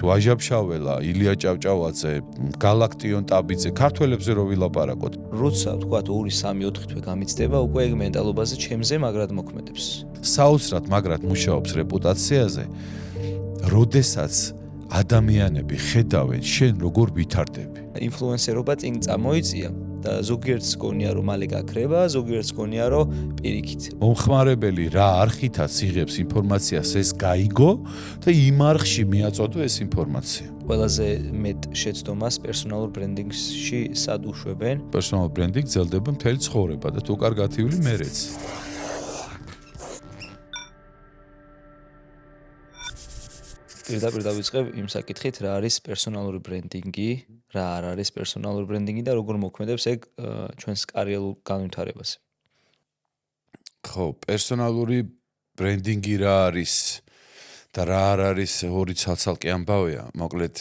ვაჟაბშაველა, ილია ჭავჭავაძე, გალაქტიონ ტაბიძე, ქართველებზე რო ვილაპარაკოთ. როცა თქვათ 2-3-4 თვე გამიცდება, უკვე ეგ მენტალობაზე ჩემზე მაგრად მოქმედებს. საოცრად მაგრად მუშაობს რეპუტაციაზე, როდესაც ადამიანები ხედავენ შენ როგორ ვითარდები. ინფლუენსერობა წინ წამოიწია და ზოგიერთს გონია რომ მალე გაქრება, ზოგიერთს გონია რომ პირიქით. მომხმარებელი რა არხითაც იღებს ინფორმაციას ეს გაიგო და იმ არხში მიაწოდო ეს ინფორმაცია. ყველაზე მეტ შეცდომას პერსონალურ ბრენდინგში სად უშვებენ? პერსონალურ ბრენდინგი გრძელდება მთელი ცხოვრება და თუ კარგათიული მერეც. პირდაპირ დავიწყებ იმ საკითხით, რა არის პერსონალური ბრენდინგი, რა არ არის პერსონალური ბრენდინგი და როგორ მოქმედებს ეგ ჩვენს კარიერულ განვითარებაზე. ხო, პერსონალური ბრენდინგი რა არის და რა არ არის ორი ცალ-ცალკე ამბავია. მოკლედ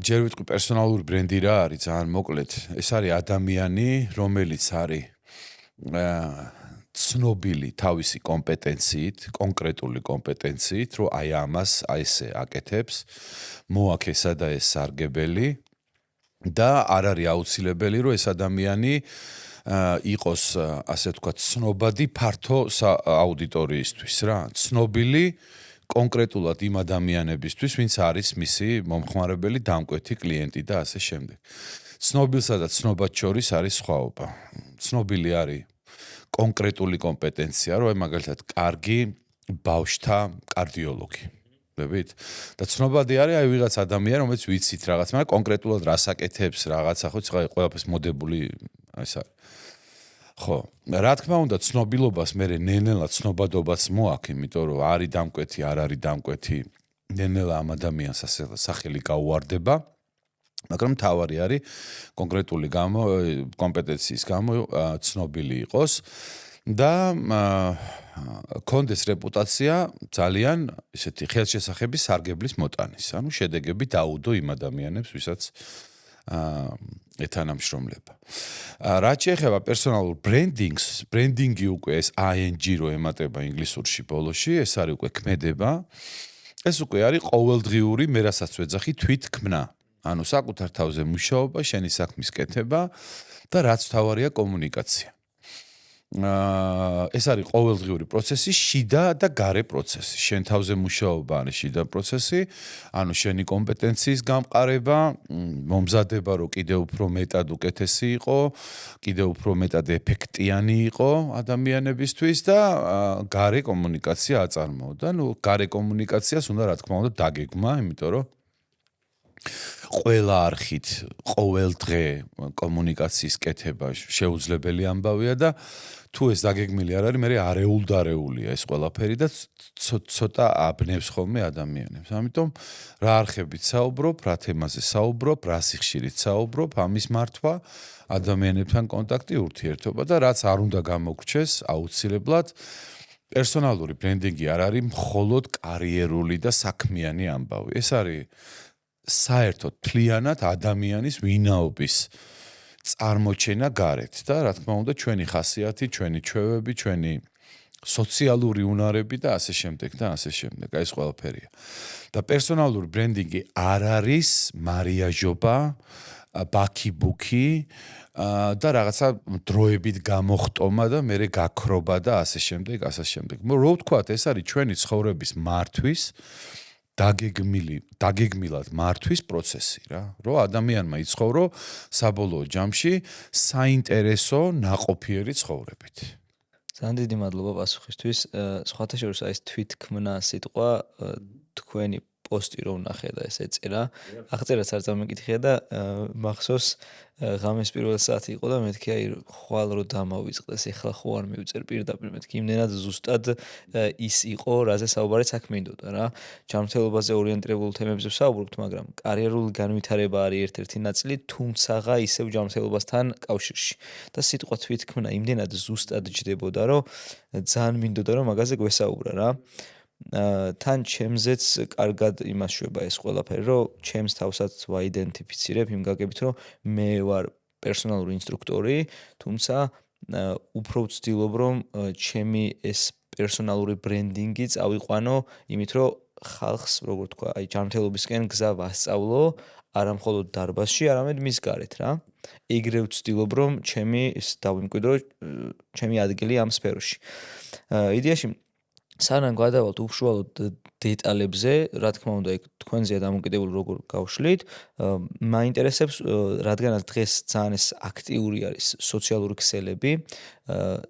ჯერ ვიტყვი პერსონალური ბრენდი რა არის, ძალიან მოკლედ. ეს არის ადამიანი, რომელიც არის ცნობილი თავისი კომპეტენციით, კონკრეტული კომპეტენციით, რომ აი ამას აი ესე აკეთებს, მოაქვს ესა და ეს სარგებელი და არ არის აუცილებელი, რომ ეს ადამიანი იყოს, ასე ვთქვათ, ცნობადი ფართო აუდიტორიისთვის რა. ცნობილი კონკრეტულად იმ ადამიანებისთვის, ვინც არის მისი მომხმარებელი, დამკვეთი კლიენტი და ასე შემდეგ. ცნობილსა და ცნობად შორის არის სხვაობა. ცნობილი არის კონკრეტული კომპეტენცია, რომ მაგალითად კარგი ბავშვთა კარდიოლოგი. ხვდებით? და ცნობადი არის აი ვიღაც ადამიანი, რომელიც ვიცით რაღაც, მაგრამ კონკრეტულად რას აკეთებს, რაღაცა ხო ყველაფერს მოდებული ეს არის. ხო, რა თქმა უნდა, ცნობილობას მე ნელ-ნელა ცნობადობაც მოაქვს, იმიტომ რომ არის დამკვეთი, არ არის დამკვეთი, ნელ-ნელა ამ ადამიანს სახელი გაუვარდება. მაგრამ თავარი არის კონკრეტული კომპეტენციის გამო ცნობილი იყოს და კონდეს რეპუტაცია ძალიან ისეთი ხელშესახები სარგებლის მოტანის. ანუ შედეგები დაუდო იმ ადამიანებს, ვისაც ეთანამშრომლება. რაც შეეხება პერსონალურ ბრენდინგს, ბრენდინგი უკვე ეს ING რო ემატება ინგლისურში ბოლოში, ეს არის უკვე ქმედება. ეს უკვე არის ყოველდღიური, მე რასაც ვეძახი, თვითქმნა. ანუ საკუთარ თავზე მუშაობა, შენი საქმის კეთება და რაც თავარია კომუნიკაცია. ეს არის ყოველდღიური პროცესი, შიდა და გარე პროცესი. შენ თავზე მუშაობა არის შიდა პროცესი, ანუ შენი კომპეტენციის გამყარება, მომზადება, რომ კიდევ უფრო მეტად უკეთესი იყო, კიდევ უფრო მეტად ეფექტიანი იყო ადამიანებისთვის და გარე კომუნიკაცია აწარმოო. და ნუ გარე კომუნიკაციას უნდა რა თქმა უნდა დაგეგმა, იმიტომ რომ ყველა არხით, ყოველ დღე კომუნიკაციის კეთება შეუძლებელი ამბავია და თუ ეს დაგეგმილი არ არის, მე არეულ-დარეულია ეს ყველაფერი და ცოტა აბნევს ხოლმე ადამიანებს. ამიტომ რა არხებით საუბრობ, რა თემაზე საუბრობ, რა სიხშირით საუბრობ, ამის მართვა, ადამიანებთან კონტაქტი, ურთიერთობა და რაც არ უნდა გამოგრჩეს, აუცილებლად პერსონალური ბრენდინგი არ არის მხოლოდ კარიერული და საქმიანი ამბავი. ეს არის საერთოდ მთლიანად ადამიანის ვინაობის წარმოჩენა გარეთ და რა თქმა უნდა ჩვენი ხასიათი, ჩვენი ჩვევები, ჩვენი სოციალური უნარები და ასე შემდეგ და ასე შემდეგ. აი ეს ყველაფერია. და პერსონალური ბრენდინგი არ არის მარიაჟობა, ბაქი-ბუქი და რაღაცა დროებით გამოხტომა და მერე გაქრობა და ასე შემდეგ, ასე შემდეგ. რო ვთქვათ, ეს არის ჩვენი ცხოვრების მართვის დაგეგმილად მართვის პროცესი რა, რომ ადამიანმა იცხოვრო საბოლოო ჯამში საინტერესო ნაყოფიერი ცხოვრებით. ძალიან დიდი მადლობა პასუხისთვის. სხვათა შორის ეს თვითქმნა სიტყვა თქვენი პოსტი რო ვნახე და ეს ეწერა, აღწერაც არ წამიკითხია და მახსოვს ღამის პირველ საათი იყო და მეთქი აი ხვალ რო დამავიწყდეს, ეხლა ხო არ მივწერ პირდაპირ მეთქი იმდენად ზუსტად ის იყო, რაზე საუბარი საქმე ინდოდა რა. ჯანმრთელობაზე ორიენტირებულ თემებზე ვსაუბრობთ, მაგრამ კარიერული განვითარება არის ერთ-ერთი ნაწილი, თუმცაღა ისევ ჯანმრთელობასთან კავშირში. და სიტყვა თვითქმნა იმდენად ზუსტად ჯდებოდა, რომ ძალიან მინდოდა რომ მაგაზე გვესაუბრა რა. თან ჩემზეც კარგად იმას შვება ეს ყველაფერი, რომ ჩემს თავსაც ვაიდენტიფიცირებ იმ გაგებით, რომ მე ვარ პერსონალური ინსტრუქტორი, თუმცა უფრო ვცდილობ, რომ ჩემი ეს პერსონალური ბრენდინგი წავიყვანო იმით, რომ ხალხს, როგორ თქვა, აი ჯანმრთელობისკენ გზა ვასწავლო, არა მხოლოდ დარბაზში, არამედ მის გარეთ რა. ეგრევე ვცდილობ, რომ ჩემი დავიმკვიდრო ჩემი ადგილი ამ სფეროში. იდეაში სანამ გადავალთ უშუალოდ დეტალებზე, რა თქმა უნდა, ეგ თქვენზეა დამოკიდებული როგორ გავშლით, მაინტერესებს, რადგანაც დღეს ძალიან ეს აქტიური არის სოციალური ქსელები,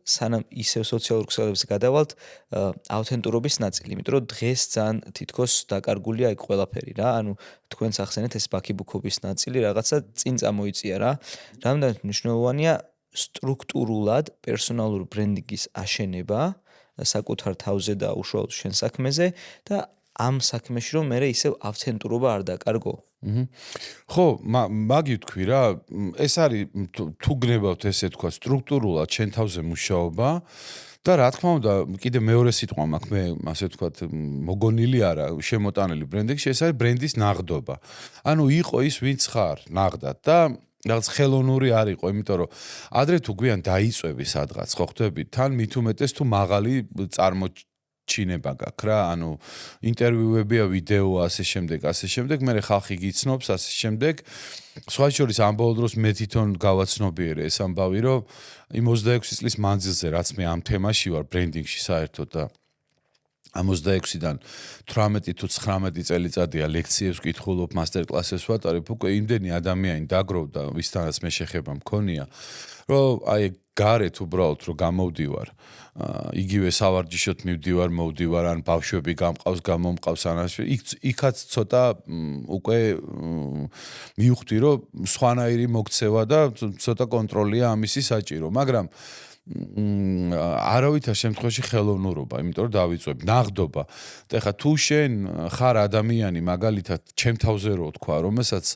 სანამ ისევ სოციალურ ქსელებზე გადავალთ, ავთენტურობის ნაწილი, იმიტომ რომ დღეს ძალიან თითქოს დაკარგულია ეგ ყველაფერი რა, ანუ თქვენს ახსენეთ ეს ბაქიბუქობის ნაწილი რაღაცა წინ წამოიწია რა. რამდენად მნიშვნელოვანია სტრუქტურულად პერსონალური ბრენდინგის აშენება საკუთარ თავზე და უშუალოდ შენ საქმეზე და ამ საქმეში რომ მე ისევ ავთენტურობა არ დაკარგო. ხო, მაგი თქვი რა, ეს არის თუ გნებავთ ესე თქვა სტრუქტურულად შენ თავზე მუშაობა და რა თქმა უნდა, კიდე მეორე სიტყვა მაქვს მე, ასე ვთქვათ, მოგონილი არა, შემოტანილი ბრენდინგში, ეს არის ბრენდის ნაღდობა. ანუ იყო ის ვინც ხარ, ნაღდად და რაღაც ხელოვნური არ იყო, იმიტომ რომ ადრე თუ გვიან დაიწვევი სადღაც, ხო ხვდები, თან მით უმეტეს თუ მაღალი წარმოჩინება გაქვს რა, ანუ ინტერვიუებია, ვიდეო, ასე შემდეგ, მე ხალხი გიცნობს, ასე შემდეგ. სხვა შორის ამ ბოლო დროს მე თვითონ გავაცნობიერე ეს ამბავი, რომ იმ 26 წლის მანძილზე, რაც მე ამ თემაში ვარ, ბრენდინგში საერთოდ და ამ 26-დან 18 თუ 19 წელიწადია ლექციებს ვკითხულობ, მასტერკლასებს ვატარებ, უკვე იმდენი ადამიანი დაგროვდა, ვისთანაც მე შეხება მქონია, რომ აი გარეთ უბრალოდ რომ გამოვდივარ, იგივე სავარჯიშოდ მოვდივარ, ან ბავშვები გამომყავს ანაში, იქაც ცოტა უკვე მივხვდი, რომ სხვანაირი მოქცევა და ცოტა კონტროლია ამისი საჭირო, მაგრამ არავითარ შემთხვევაში ხელოვნურობა, იმიტომ რომ დავიწვევ ნაღდობა. და ეხლა თუ შენ ხარ ადამიანი, მაგალითად, ჩემ თავზე რო თქვა, რომელსაც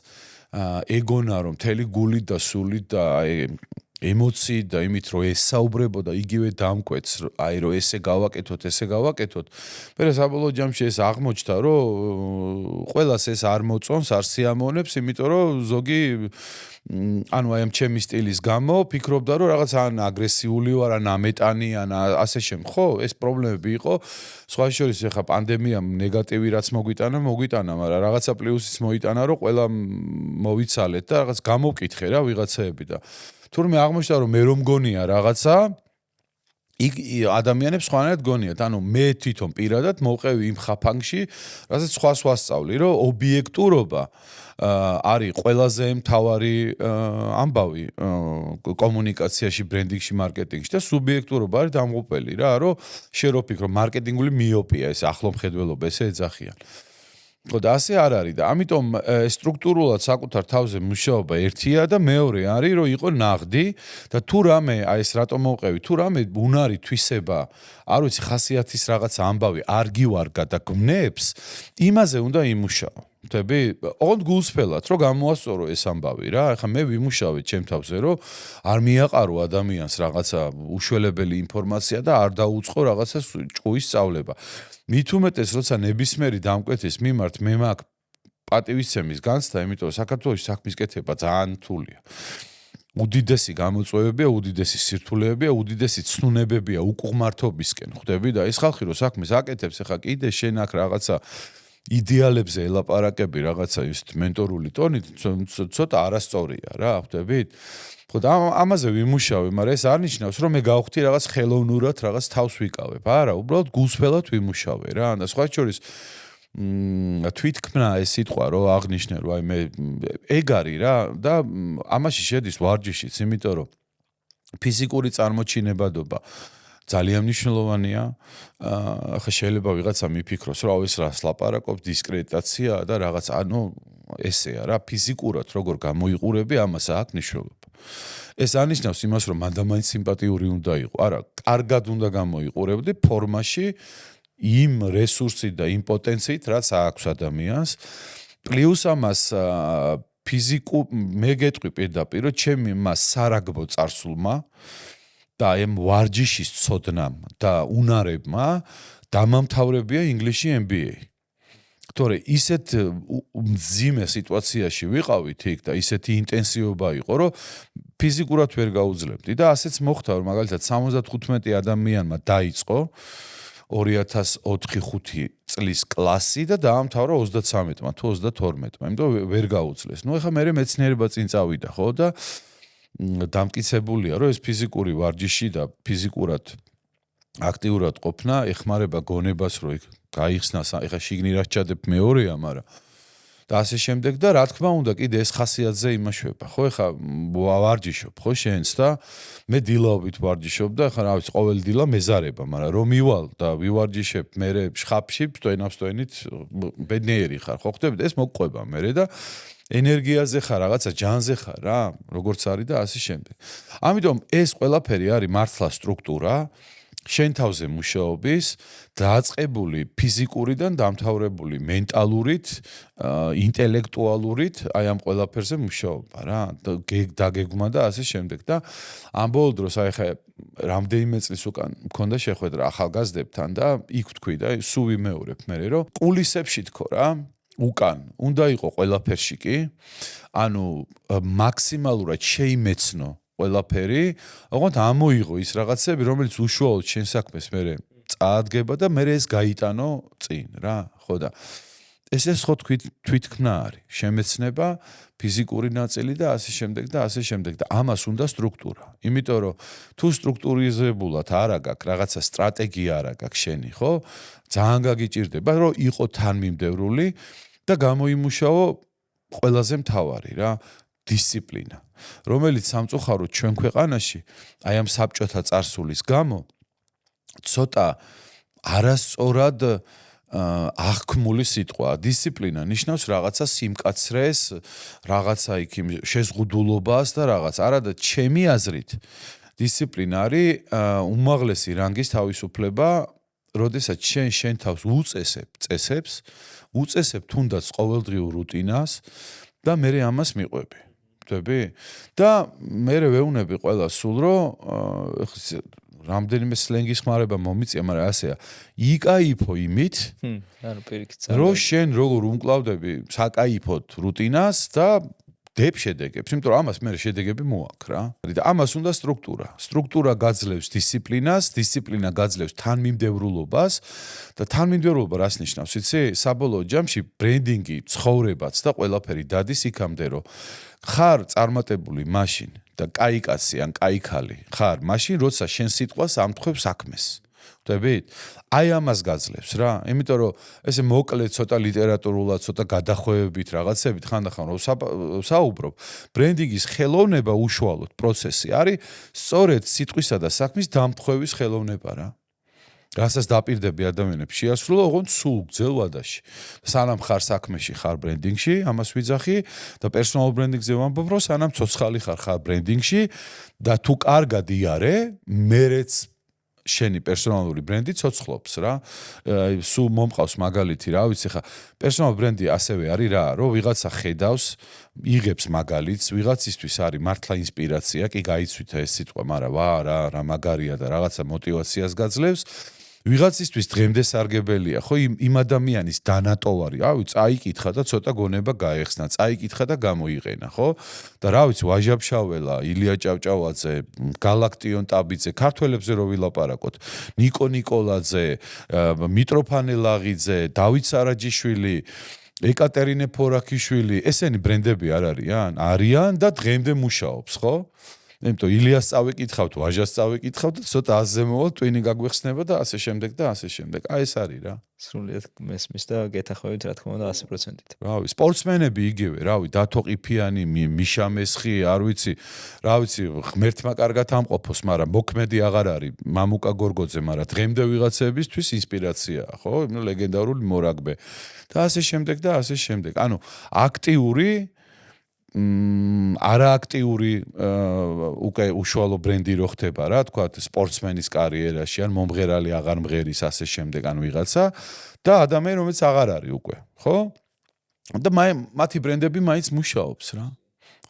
ეგონა რომ მთელი გულით და სულით და ემოციით და იმით რომ ესაუბრებო და იგივე დამკვეთს, აი რომ ესე გავაკეთოთ. მე საბოლოო ჯამში ეს აღმოჩნდა, რომ ყველას ეს არ მოწონს, არ სიამოვნებს, იმიტომ რომ ზოგი ანუ აი ამ ჩემი სტილის გამო ფიქრობდა რომ რაღაც ან აგრესიული ვარ, ან ამეტანი, ან ასე შემ. ხო, ეს პრობლემები იყო. სხვა შორის ეხა პანდემიამ ნეგატივი რაც მოგვიტანა, მაგრამ რაღაცა პლუსიც მოიტანა, რომ ყველა მოვიცალეთ და რაღაც გამოვკითხე რა ვიღაცაები და თურმე აღმოჩნდა რომ მე რომ მგონია რაღაცა ადამიანებს სხვანაირად გონიათ, ანუ მე თვითონ პირადად მოვყევი იმ ხაფანგში, რასაც სხვას ვასწავლი, რომ ობიექტურობა არის ყველაზე მთავარი ამბავი კომუნიკაციაში, ბრენდინგში, მარკეტინგში და სუბიექტურობა არის დამღუპელი რა, რომ შე რო ფიქრო მარკეტინგული მიოპია, ეს ახლომხედველობა, ესე ეძახიან. ხო და ასე არ არის და ამიტომ სტრუქტურულად საკუთარ თავზე მუშაობა ერთია და მეორე არის რომ იყო ნაღდი და თუ რამე აი ეს რატომ მოვყევი თუ რამე უნარი თვისება არ ვიცი ხასიათის რაღაც ამბავი არ გივარგა და გვნებს იმაზე უნდა იმუშაო ხდები ოღონდ გულსფელად რომ გამოასწორო ეს ამბავი რა ეხლა მე ვიმუშავე ჩემ თავზე რომ არ მიაყარო ადამიანს რაღაცა უშველებელი ინფორმაცია და არ დაუწყო რაღაცა ჭუის სწავლება მით უმეტეს როცა ნებისმიერი დამკვეთის მიმართ მე მაქვს პატივისცემის განცდა იმიტომ რომ საქართველოში საქმის კეთება ძალიან რთულია უდიდესი გამოწვევებია, უდიდესი სირთულეებია, უდიდესი ცნუნებებია უკუღმართობისკენ, ხვდები და ეს ხალხი რო საქმეს აკეთებს, ახლა კიდე შენ აქ რაღაცა იდეალებზე ელაპარაკები, რაღაცა ის მენტორული ტონით, ცოტა არასწორია რა, ხვდებით? ხო და ამაზე ვიმუშავე, მაგრამ ეს არ ნიშნავს, რომ მე გავხდი რაღაც ხელოვნურად, რაღაც თავს ვიკავებ. არა, უბრალოდ გულსფელად ვიმუშავე რა, და სხვა შორის თვითქმნა ეს სიტყვა რო აღნიშნე რომ აი მე ეგ არის რა და ამაში შედის ვარჯიშიც იმიტომ რომ ფიზიკური წარმოჩინებადობა ძალიან მნიშვნელოვანია ახლა შეიძლება ვიღაცა მიფიქროს რომ ეს რას ლაპარაკობ დისკრედიტაცია და რაღაც ანუ ესეა რა ფიზიკურად როგორ გამოიყურები ამას აქვს მნიშვნელობა ეს ანიშნავს იმას რომ მანდამაინც სიმპათიური უნდა იყო არა კარგად უნდა გამოიყურებდი ფორმაში იმ რესურსით და იმ პოტენციით, რაც აქვს ადამიანს. პლუს ამას მე გეტყვი პირდაპირ, რომ ჩემი მას სარაგბო წარსულმა და ამ ვარჯიშის ცოდნამ და უნარებმა დამამთავრებია ინგლისში MBA. თორე ისეთ მძიმე სიტუაციაში ვიყავით იქ და ისეთი ინტენსივობა იყო, რომ ფიზიკურად ვერ გაუძლებდი და ასეც მოხდა, რომ მაგალითად 75 ადამიანმა დაიწყო 2004-5 წლის კლასი და დაამთავრა 33-მა თუ 32-მა, იმიტომ ვერ გაუძლეს. ნუ ეხლა მე მეცნიერება წინ წავიდა, ხო და დამტკიცებულია, რომ ეს ფიზიკური ვარჯიში და ფიზიკურად აქტიურად ყოფნა ეხმარება გონებას, რომ გაიხსნას, ეხლა შიგნით რაც ჩადებ მეორეა, მაგრამ და ასე შემდეგ და რა თქმა უნდა კიდე ეს ხასიათზე იმაშვება, ხო ეხლა ვარჯიშობ, ხო შენც და მე დილაობით ვარჯიშობ და ეხლა რა ვიცი, ყოველ დილა მეზარება, მაგრამ რომ მივალ და ვივარჯიშებ მე შხაფში, სტოენით ბედნიერი ხარ, ხო ხდებით, ეს მოგყვება მე და ენერგიაზე ხარ, რაღაცა ჯანზე ხარ რა, როგორც არის და ასე შემდეგ. ამიტომ ეს ყველაფერი არის მართლა სტრუქტურა შენ თავზე მუშაობის, დაწყებული ფიზიკურიდან დამთავრებული მენტალურით, ინტელექტუალურით, აი ამ ყველაფერზე მუშაობა რა, დაგეგმა და ასე შემდეგ და ამ ბოლო დროს აი ხა რამდენიმე წლის უკან მქონდა შეხვედრა ახალგაზრდებთან და იქ თქვი და სულ ვიმეორებ მე რომ კულისებში თქო რა უკან უნდა იყო ყველაფერში კი ანუ მაქსიმალურად შეიმეცნო ყველაფერი, ოღონდ ამოიღო ის რაღაცები, რომელიც უშუალოდ შენ საქმეს მე წაადგება და მე ეს გაიტანო წინ რა, ხო და ეს ხო თვითქმნა არის, შემეცნება, ფიზიკური ნაწილი და ასე შემდეგ და ასე შემდეგ და ამას უნდა სტრუქტურა. იმიტომ რომ თუ სტრუქტურიზებულად არა გაქვს, რაღაცა სტრატეგია არა გაქვს შენი, ხო? ძალიან გაგიჭირდება, რომ იყო თანმიმდევრული და გამოიმუშაო ყველაზე მთავარი რა, დისციპლინა. რომელიც სამწუხაროდ ჩვენ ქვეყანაში აი ამ საბჭოთა წარსულის გამო ცოტა არასწორად აღქმული სიტყვა. დისციპლინა ნიშნავს რაღაცა სიმკაცრეს, რაღაცა იქ შეზღუდულობას და რაღაც. არადა ჩემი აზრით დისციპლინა არის უმაღლესი რანგის თავისუფლება, როდესაც შენ თავს უწესებ წესებს, უწესებ თუნდაც ყოველდღიურ რუტინას და მე ამას მიყვები. და მე ვეუბნები ყველა სულ რომ რამდენიმე სლენგის ხმარება მომიწია, მაგრამ ასეა. იკაიფო იმით, რომ შენ როგორ უმკლავდები საკაიფოთ რუტინას და დებ შედეგებს, იმიტომ რომ ამას მე შედეგები მოაქვს რა. და ამას უნდა სტრუქტურა. სტრუქტურა გაძლევს დისციპლინას, დისციპლინა გაძლევს თანმიმდევრულობას და თანმიმდევრულობა რას ნიშნავს, იცი? საბოლოო ჯამში ბრენდინგი, ცხოვრებაც და ყველაფერი დადის იქამდე, რომ ხარ წარმატებული მაშინ და კაი კაცი ან კაი ქალი ხარ მაშინ როცა შენ სიტყვას ამთხვევ საქმეს. ხვდებით? აი ამას გაძლევს რა. იმიტომ რომ ესე მოკლედ ცოტა ლიტერატურულად, ცოტა გადახვევებით რაღაცებით ხანდახან რომ საუბრობ, ბრენდინგის ხელოვნება უშუალოდ პროცესი არის სწორედ სიტყვისა და საქმის დამთხვევის ხელოვნება რა. რასაც დაპირდები ადამიანებს შეასრულო, ოღონდ სულ გძელ ვადაში. სანამ ხარ საქმეში, ხარ ბრენდინგში, ამას ვიძახი და პერსონალ ბრენდინგზე ვამბობ, რომ სანამ ცოცხალი ხარ ბრენდინგში და თუ კარგად იარე, მერეც შენი პერსონალური ბრენდი ცოცხლობს რა. სულ მომყავს მაგალითი, რა ვიცი ხა, პერსონალ ბრენდი ასევე არის რა, რომ ვიღაცა ხედავს, იღებს მაგალითს, ვიღაცისთვის არის მართლა ინსპირაცია, კი გაიცვითა ეს სიტყვა, მაგრამ რა მაგარია და რაღაცა мотиваციას გაძლევს. ვიღაცისთვის დღემდე სარგებელია, ხო, იმ ადამიანის დანატოვარი, წაიკითხა და ცოტა გონება გაეხსნა, წაიკითხა და გამოიყენა, ხო? და რა ვიცი, ვაჟაბშაველა, ილია ჭავჭავაძე, გალაქტიონ ტაბიძე, ქართველებზე რო ვილაპარაკოთ, ნიკო ნიკოლაძე, მიტროფანე ლაღიძე, დავით სარაჯიშვილი, ეკატერინე ფორაქიშვილი, ესენი ბრენდები არ არიან? არიან და დღემდე მუშაობს, ხო? იმიტომ ილიას წავიკითხავთ, ვაჟას წავიკითხავთ და ცოტა აზზე მოვალ, ტვინი გაგვეხსნება და ასე შემდეგ და ასე შემდეგ. აი ეს არის რა. სრულიად მესმის და გეთახოვით რა თქმა უნდა 100%-ით. რავი, სპორტსმენები იგივე, რავი, დათო ყიფიანი, მიშა მესხი, არ ვიცი, რა ვიცი, ღმერთმა კარგად ამყოფოს, მაგრამ მოქმედი აღარ არის, მამუკა გორგოძე, მაგრამ დღემდე ვიღაცებისთვის ინსპირაციაა, ხო? ლეგენდარული მორაგბე. და ასე შემდეგ და ასე შემდეგ. ანუ აქტიური არააქტიური უკვე უშუალო ბრენდი რო ხდება რა, თქვა სპორტსმენის კარიერაში ან მომღერალი აღარ მღერის ასე შემდეგ ან ვიღაცა და ადამიანი რომელიც აღარ არის უკვე, ხო? და მათი ბრენდები მაინც მუშაობს რა.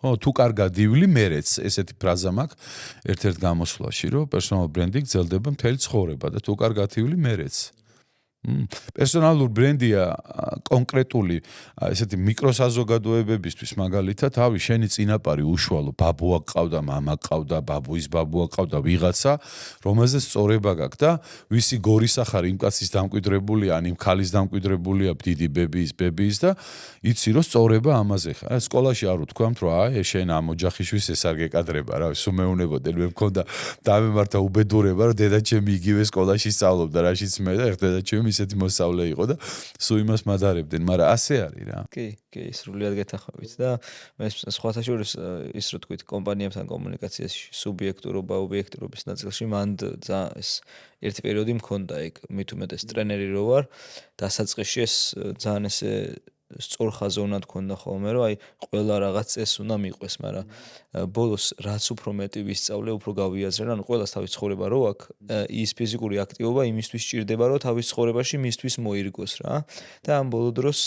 ხო, თუ კარგად ივლი მერეც ესეთი ფრაზა მაქვს ერთ-ერთ გამოსვლაში, რომ პერსონალ ბრენდი გრძელდება მთელი ცხოვრება და თუ კარგად ივლი მერეც. პერსონალურ ბრენდია კონკრეტული ესეთი მიკროსაზოგადოებებისთვის მაგალითად ავი შენი წინაპარი უშუალო ბაბუა ყავდა, მამა ყავდა, ბაბუის ბაბუა ყავდა ვიღაცა, რომელზეც სწორება გაქვს და ვისი გორისახარი იმ კაცის დამკვიდრებული ან იმ ქალის დამკვიდრებულია დიდი ბებიის და იცი რომ სწორება ამაზე ხარ. სკოლაში არ ვთქვამთ რომ აი შენ ამ ოჯახისთვის ეს არ გეკადრება რა, სულ მეუნებოდენ მე მქონდა დამემართა უბედურება რომ დედაჩემი იგივე სკოლაში სწავლობდა რაშიც მე და ერთ დედაჩემი ისეთი მოსწავლე იყო და სულ იმას მადარებდნენ, მაგრამ ასე არის რა. კი, სრულიად გეთანხმებით და მე სხვათა შორის ის რო თქვით კომპანიებთან კომუნიკაციაში სუბიექტურობა, ობიექტურობის ნაწილში მან ეს ერთი პერიოდი მქონდა იქ მით უმეტეს ტრენერი რო ვარ, დასაწყისში ეს ძალიან ესე სწორხაზო უნდა გქონდა ხოლმე რომ აი ყველა რაღაც წესს უნდა მიყვეს, მაგრამ ბოლოს რაც უფრო მეტი ვისწავლე, უფრო გავიაზრე, ანუ ყველას თავის ცხოვრება რო აქვს, ის ფიზიკური აქტივობა იმისთვის სჭირდება, რომ თავის ცხოვრებაში მისთვის მოირგოს რა. და ამ ბოლო დროს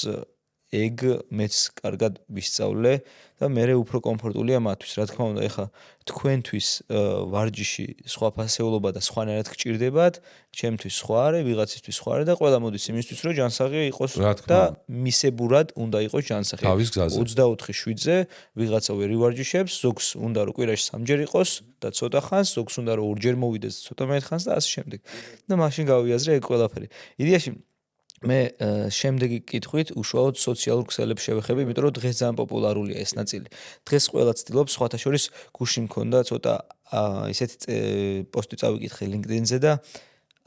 ეგ მეც კარგად ვისწავლე და მე უფრო კომფორტულია მათთვის. რა თქმა უნდა, ეხა თქვენთვის ვარჯიში სხვა ფასეულობა და სხვანაირად გჭირდებათ, ჩემთვის სხვა არის, ვიღაცისთვის სხვა არის და ყველა მოდის იმისთვის, რომ ჯანსაღი იყოს და მისებურად უნდა იყოს ჯანსაღი. 24/7-ზე ვიღაცა ვერ ივარჯიშებს, ზოგს უნდა რომ კვირაში 3-ჯერ იყოს და ცოტა ხანს, ზოგს უნდა რომ 2-ჯერ მოვიდეს ცოტა მეტ ხანს და ასე შემდეგ. და მაშინ გავიაზრე ეგ ყველაფერი. იდეაში მე შემდეგი კითხვით უშუალოდ სოციალურ ქსელებს შევეხები, იმიტომ რომ დღეს ძალიან პოპულარულია ეს ნაწილი. დღეს ყველა ცდილობს, სხვათა შორის გუშინ მქონდა ცოტა ისეთი პოსტი წავიკითხე LinkedIn-ზე და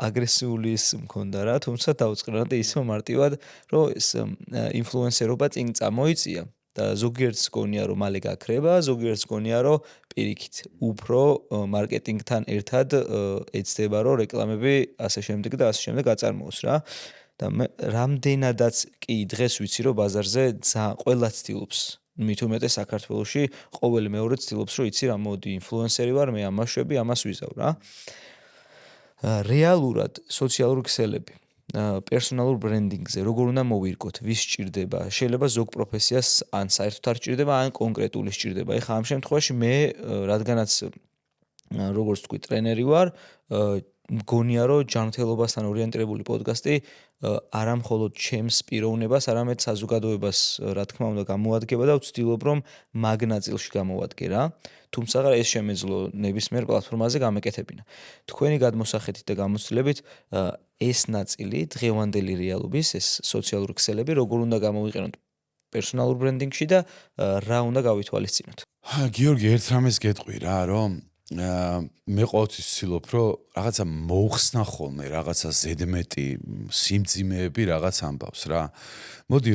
აგრესიული ის მქონდა რა, თუმცა დავწყრა და ისო მარტივად, რომ ეს ინფლუენსერობა წინ წამოიწია და ზოგიერთს გონია რომ მალე გაქრება, ზოგიერთს გონია რომ პირიქით უფრო მარკეტინგთან ერთად ეცდება რომ რეკლამები ასე შემდეგ და ასე შემდეგ აწარმოოს რა. და მე რამდენადაც კი დღეს ვიცი რომ ბაზარზე ყველა ცდილობს მით უმეტეს საქართველოში ყოველი მეორე ცდილობს რომ იცი რა მოდი ინფლუენსერი ვარ მე ამაშვები ამას ვიზავ რა. რეალურად სოციალური ქსელები პერსონალურ ბრენდინგზე როგორ უნდა მოვირკოთ, ვის სჭირდება, შეიძლება ზოგ პროფესიას ან საერთოდ არ სჭირდება, ან კონკრეტული სჭირდება. ეხლა ამ შემთხვევაში მე რადგანაც როგორც თქვი ტრენერი ვარ, მგონია რომ ჯანმრთელობასთან ორიენტირებული პოდკასტი არა მხოლოდ ჩემს პიროვნებას, არამედ საზოგადოებას რა თქმა უნდა გამოადგება და ვცდილობ რომ მაგ ნაწილში გამოვადგე რა. თუმცა ეს შემეძლო ნებისმიერ პლატფორმაზე გამეკეთებინა. თქვენი გადმოსახედით და გამოცდილებით ეს ნაწილი დღევანდელი რეალობის, ეს სოციალური ქსელები როგორ უნდა გამოვიყენოთ პერსონალურ ბრენდინგში და რა უნდა გავითვალისწინოთ. გიორგი, ერთ რამეს გეტყვი რა, რომ მე ყოველთვის ვცდილობ, რომ რაღაცა მოუხსნა ხოლმე, რაღაცა ზედმეტი სიმძიმეები რაღაც ამბავს რა. მოდი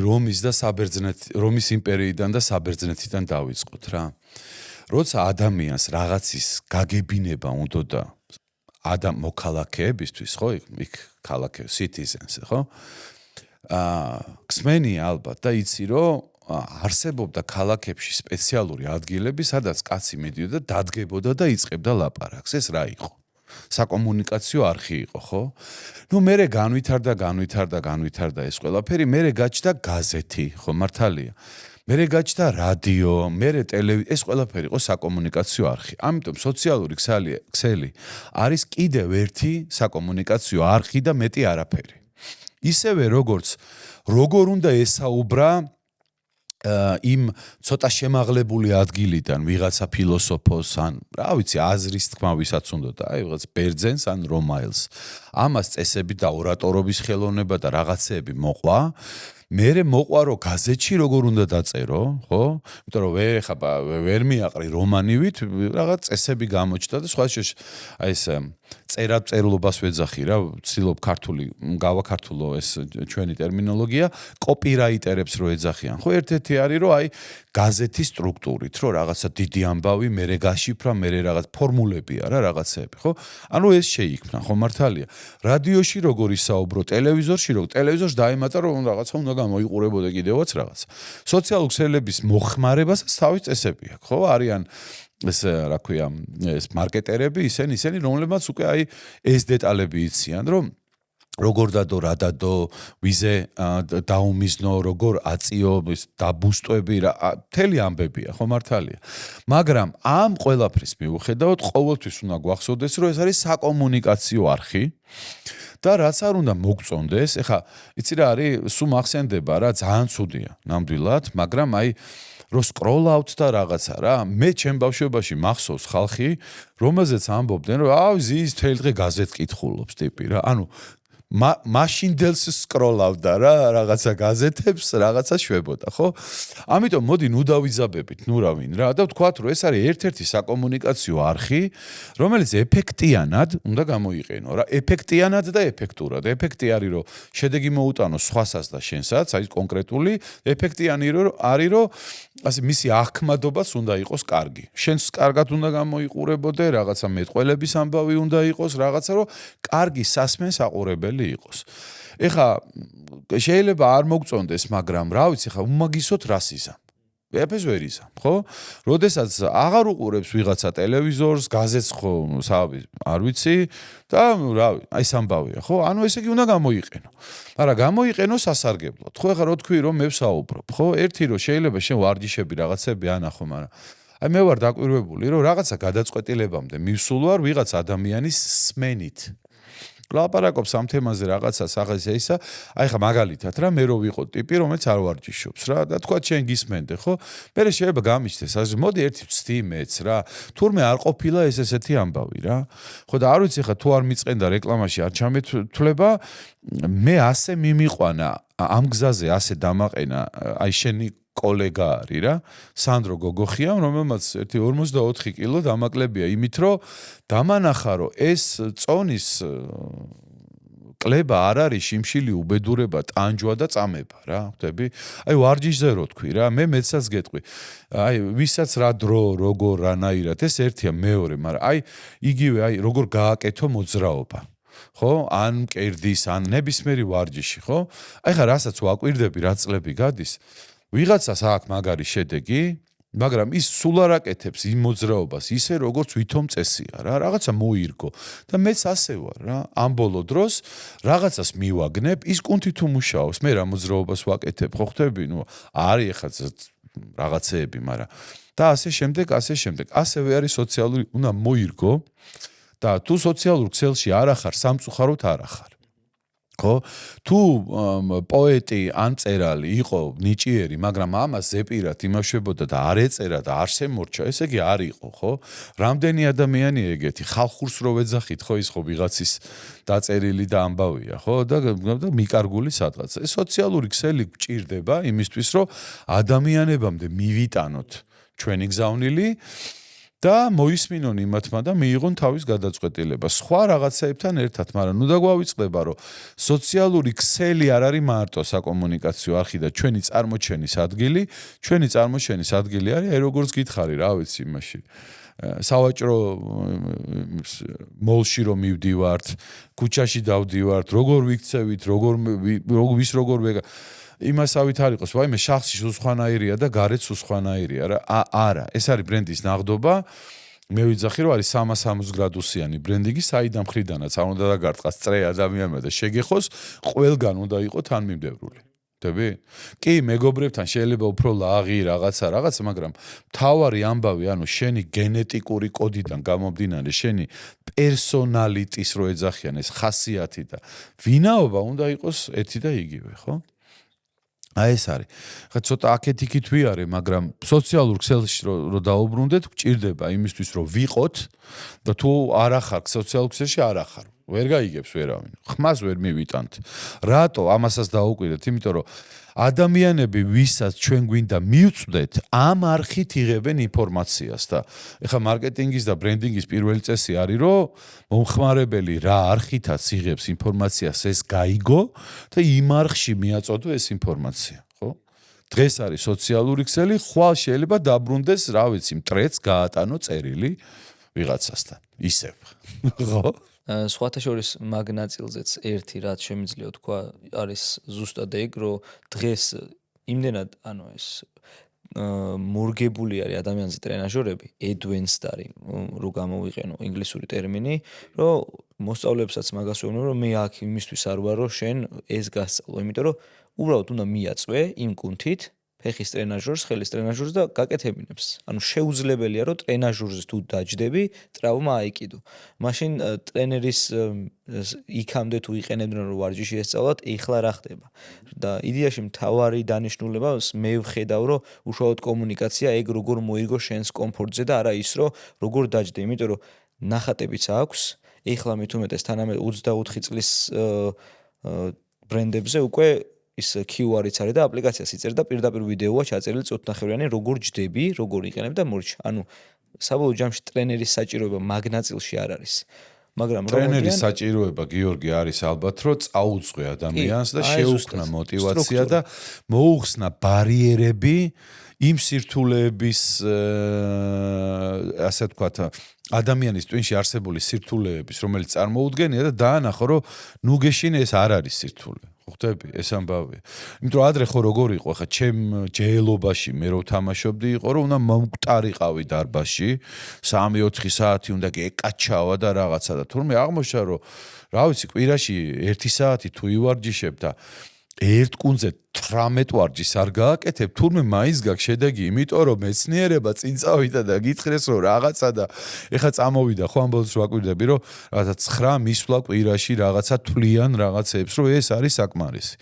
რომის იმპერიიდან და საბერძნეთიდან დავიწყოთ რა. როცა ადამიანს რაღაცის გაგებინება უნდა და მოქალაქეებისთვის, ხო, იქ ქალაქე citizens, ხო? გსმენი ალბათ და იცი რომ არსებობდა ქალაქებში სპეციალური ადგილები, სადაც კაცი მიდიოდა, დადგებოდა და იწყებდა ლაპარაკს. ეს რა იყო? საკომუნიკაციო არხი იყო, ხო? ნუ მერე განვითარდა ეს ყველაფერი, მერე გაჩნდა გაზეთი, ხო, მართალია. მერე გაჩნდა რადიო, მერე ტელევიზია, ეს ყველაფერი იყო საკომუნიკაციო არხი. ამიტომ სოციალური ქსელი არის კიდევ ერთი საკომუნიკაციო არხი და მეტი არაფერი. ისევე როგორ უნდა ესაუბრა იმ ცოტა შემაღლებული ადგილიდან ვიღაცა ფილოსოფოს ან რა ვიცი აზრის თქმა ვისაც უნდა და აი ვიღაც ბერძენს ან რომაელს ამას წესები და ორატორობის ხელოვნება და რაღაცეები მოყვა მერე მოყვა რომ გაზეთში როგორ უნდა დაწერო ხო იმიტომ რომ ვერ მიაყრი რომანივით რაღაც წესები გამოჩნდა და სხვა აი ეს წერლობას ვეძახი რა ვცდილობ ქართული გავაქართულო ეს ჩვენი ტერმინოლოგია კოპირაიტერებს რო ეძახიან ხო ერთ-ერთი არის რომ აი გაზეთის სტრუქტურით რო რაღაცა დიდი ამბავი მერე გაშიფრა მერე რაღაც ფორმულებია რა რაღაცეები ხო ანუ ეს შეიქმნა ხო მართალია რადიოში როგორ ისაუბრო ტელევიზორში დაემატა რომ რაღაცა უნდა გამოიყურებოდა კიდევაც რაღაც სოციალურ ქსელების მოხმარებასაც თავის წესები აქვს ხო არიან ეს რა ქვია ეს მარკეტერები ისინი რომლებმაც უკვე აი ეს დეტალები იციან რომ როგორ დადო, რა დადო, ვიზე დაუმიზნო, როგორ აწიო, დაბუსტვები რა, მთელი ამბებია, ხო მართალია. მაგრამ ამ ყველაფრის მიუხედავად, ყოველთვის უნდა გვახსოვდეს, რომ ეს არის საკომუნიკაციო არხი და რაც არ უნდა მოგწონდეს, ეხა იცი რა არის, სულ მახსენდება რა, ძალიან ცუდია, ნამდვილად, მაგრამ აი რო scroll out და რაღაცა რა, მე ჩემ ბავშვობაში მახსოვს ხალხი, რომელზეც ამბობდნენ, რომ აი ზის თელ დღე გაზეთ კითხულობს ტიპი რა. ანუ მაშინდელს სკროლავდა რა რაღაცა გაზეთებს, რაღაცა შვებოდა, ხო? ამიტომ მოდი ნუ დავიზაბებით, ნუ რავინ რა და ვთქვათ, რომ ეს არის ერთ-ერთი საკომუნიკაციო არხი, რომელიც ეფექტიანად უნდა გამოიყენო რა, ეფექტიანად და ეფექტურად. ეფექტი არის, რომ შედეგი მოუტანო სხვასაც და შენსაც, აი კონკრეტული, ეფექტიანი არის, რომ ასე მისი აღქმადობაც უნდა იყოს კარგი. შენს კარგად უნდა გამოიყურებოდე, რაღაცა მეტყველების ამბავი უნდა იყოს, რაღაცა რომ კარგი სასმენ საყურებელი იყოს. ეხა შეიძლება არ მოგწონდეს, მაგრამ რა ვიცი, ხა უმაგისოდ რას იზამ. ეფეს ვერ იზამ, ხო? როდესაც აღარ უყურებს ვიღაცა ტელევიზორს, გაზეთს ხო, არ ვიცი და რა ვიცი, აი სამბავია, ხო? ანუ ესე იგი უნდა გამოიყენო. მაგრამ გამოიყენო სასარგებლოდ. ხო, ეხა რო თქვი რომ მე ვსაუბრობ, ხო? ერთი რომ შეიძლება შენ ვარჯიშები რაღაცები ანახო, მაგრამ აი მე ვარ დაკვირვებული, რომ რაღაცა გადაწყვეტილებამდე მივსულ ვარ ვიღაც ადამიანის სმენით. ლაპარაკობს ამ თემაზე რაღაცას აღეს ისა, აი ხა მაგალითად რა მე რო ვიყო ტიპი, რომელიც არ ვარჯიშობს რა და თქვა შენ გისმენდე, ხო? მე შეიძლება გამიჩნდეს, ასე მოდი ერთი ვცდი მეც რა. თურმე არ ყოფილა ეს ესეთი ამბავი რა. ხო და არ ვიცი ხა თუ არ მიწყენდა რეკლამაში არ ჩამეთვლება, მე ასე მიმიყვანა ამ გზაზე ასე დამაყენა, აი შენი კოლეგა არის რა, სანდრო გოგოხია, რომელმაც 44 კილო დამაკლებია იმით, რომ დამანახა, რომ ეს წონის კლება არ არის შიმშილი უბედურება, ტანჯვა და წამება რა, ხვდები? აი ვარჯიშზე რო თქვი რა, მე მეცაც გეტყვი. აი ვისაც რა დრო, როგორ რანაირად, ეს ერთია, მეორე, მაგრამ აი იგივე აი როგორ გააკეთო მოძრაობა. ხო? ან მკერდის, ან ნებისმიერი ვარჯიში, ხო? აი ხა რასაც ვაკვირდები, რა წლები გადის, ვიღაცას აქვს მაგარი შედეგი, მაგრამ ის სულ არ აკეთებს იმ მოძრაობას, ისე როგორც ვითომ წესია რა, რაღაცა მოირგო და მეც ასე ვარ რა, ამ ბოლო დროს რაღაცას მივაგნებ, ის კუნთი თუ მუშაობს, მე რა მოძრაობას ვაკეთებ, ხო ხვდები, ნუ არის ეხლა რაღაცეები, მაგრამ და ასე შემდეგ, ასევე არის სოციალური, უნდა მოირგო და თუ სოციალურ ქსელში არ ახარ, სამწუხაროდ არ ახარ. ხო? თუ პოეტი ან წერალი იყო ნიჭიერი, მაგრამ ამას ზეპირად იმაშვებოდა და არ ეწერა და არ შემორჩა, ესე იგი არ იყო, ხო? რამდენი ადამიანია ეგეთი, ხალხურს რო ვეძახით, ხო, ის ხო ვიღაცის დაწერილი და ამბავია, ხო? და მიკარგული სადღაც. ეს სოციალური ქსელი გჭირდება იმისთვის, რომ ადამიანებამდე მივიტანოთ ჩვენი გზავნილი და მოისმინონ იმათმა და მიიღონ თავის გადაწყვეტილება. სხვა რაღაცაებთან ერთად, მაგრამ ნუ დაგვავიწყდება, რომ სოციალური ქსელი არ არის მარტო საკომუნიკაციო არხი და ჩვენი წარმოჩენის ადგილი, ჩვენი წარმოჩენის ადგილი არის, აი როგორც გითხარი, რა ვიცი, იმაში. სავაჭრო მოლში რომ მივდივართ, ქუჩაში დავდივართ, როგორ ვიქცევით, როგორ იმასავით არ იყოს, ვაიმე შახში სუსხანაირია და გარეთ სუსხანაირია რა. არა, ეს არის ბრენდის ნაღდობა. მე ვიძახი რომ არის 360 გრადუსიანი ბრენდინგი, საიდან მხრიდანაც არ უნდა დაგარტყას წრე ადამიანმა და შეგეხოს, ყველგან უნდა იყოს თანმიმდევრული. ხვდები? კი, მეგობრებთან შეიძლება უფრო ლაღი რაღაცა, მაგრამ მთავარი ამბავი, ანუ შენი გენეტიკური კოდიდან გამომდინარე, შენი პერსონალიტის რო ეძახიან ეს ხასიათი და ვინაობა უნდა იყოს ერთი და იგივე, ხო? აი ეს არის. ხა ცოტა აქეთ-იქით ვიარე, მაგრამ სოციალურ ქსელში რო დაუბრუნდეთ, გჭირდება იმისთვის, რომ ვიყოთ და თუ არ ახარ სოციალურ ქსელში არ ახარ. ვერ გაიგებს ვერავინ. ხმას ვერ მივიტანთ. რატო ამასაც დაუკვირდეთ? იმიტომ რომ ადამიანები, ვისაც ჩვენ გვინდა მივწვდეთ, ამ არხით იღებენ ინფორმაციას და ეხლა მარკეტინგის და ბრენდინგის პირველი წესი არის, რომ მომხმარებელი რა არხითაც იღებს ინფორმაციას, ეს გაიგო და იმ არხში მიაწოდო ეს ინფორმაცია, ხო? დღეს არის სოციალური ქსელი, ხვალ შეიძლება დაბრუნდეს, რა ვიცი, მტრეც გაატანო წერილი ვიღაცასთან. ისევ, ხო? სხვათა შორის მაგ ნაწილზეც ერთი რაც შემიძლია თქვა არის ზუსტად ეგ, რომ დღეს იმდენად, ანუ ეს მორგებული არის ადამიანზე ტრენაჟორები, advanced არის, რო გამოვიყენო ინგლისური ტერმინი, რომ მოსწავლეებსაც მაგას ვეუბნებ, რომ მე აქ იმისთვის არ ვარ, რომ შენ ეს გასწავლო, იმიტომ რომ უბრალოდ უნდა მიაწვე იმ კუნთით ფეხის ტრენაჟორს, ხელის ტრენაჟორს და გაკეთებინებს. ანუ შეუძლებელია, რომ ტრენაჟორზე თუ დაჯდები, ტრავმა აიკიდო. მაშინ ტრენერის იქამდე თუ იყენებდნენ რომ ვარჯიში ესწავლათ, ეხლა რა ხდება? და იდეაში მთავარი დანიშნულება მე ვხედავ, რომ უშუალოდ კომუნიკაცია ეგ როგორ მოიგო შენს კომფორტზე და არა ის, რომ როგორ დაჯდე, იმიტომ რომ ნახატებიც აქვს, ეხლა მით უმეტეს თანამედროვე 24 წლის ბრენდებზე უკვე ის QR-იც არის და აპლიკაციას იწერ და პირდაპირ ვიდეოა ჩაწერილი წუთნახევრიანი როგორ ჯდები, როგორ იყენებ და მორჩ. ანუ საბოლოო ჯამში ტრენერის საჭიროება მაგნაწილში არ არის. მაგრამ ტრენერის საჭიროება გიორგი არის ალბათ რომ წაუძღვე ადამიანს და შეუქმნა мотиваცია და მოუხსნა ბარიერები იმ სირთულეების ასე ვთქვათ ადამიანის ტვინში არსებული სირთულეების რომელიც წარმოუდგენია და დაანახო რომ ნუ გეშინე ეს არ არის სირთულე. ხვდები ეს ამბავია. იმიტომ რომ ადრე ხო როგორ იყო ხა ჩემ ჯეელობაში მე რო თამაშობდი იყო რომ უნდა მომკვტარიყავი დარბაზში 3-4 საათი უნდა გეკაჩავა და რაღაცა და თურმე აღმოჩნდა რომ რა ვიცი კვირაში 1 საათი თუ ივარჯიშებ და ერთ კუნძზე 18 ვარჯიშს არ გააკეთებ, თურმე მაინც გაქვს შედეგი, იმიტომ რომ მეცნიერება წინ წავიდა და გითხრეს რომ რაღაცა და ეხა წამოვიდა ხო ამბობს რომ ვაკვირდები რომ რაღაცა 9 მისვლა კვირაში რაღაცა თვლიან რაღაცებს რომ ეს არის საკმარისი.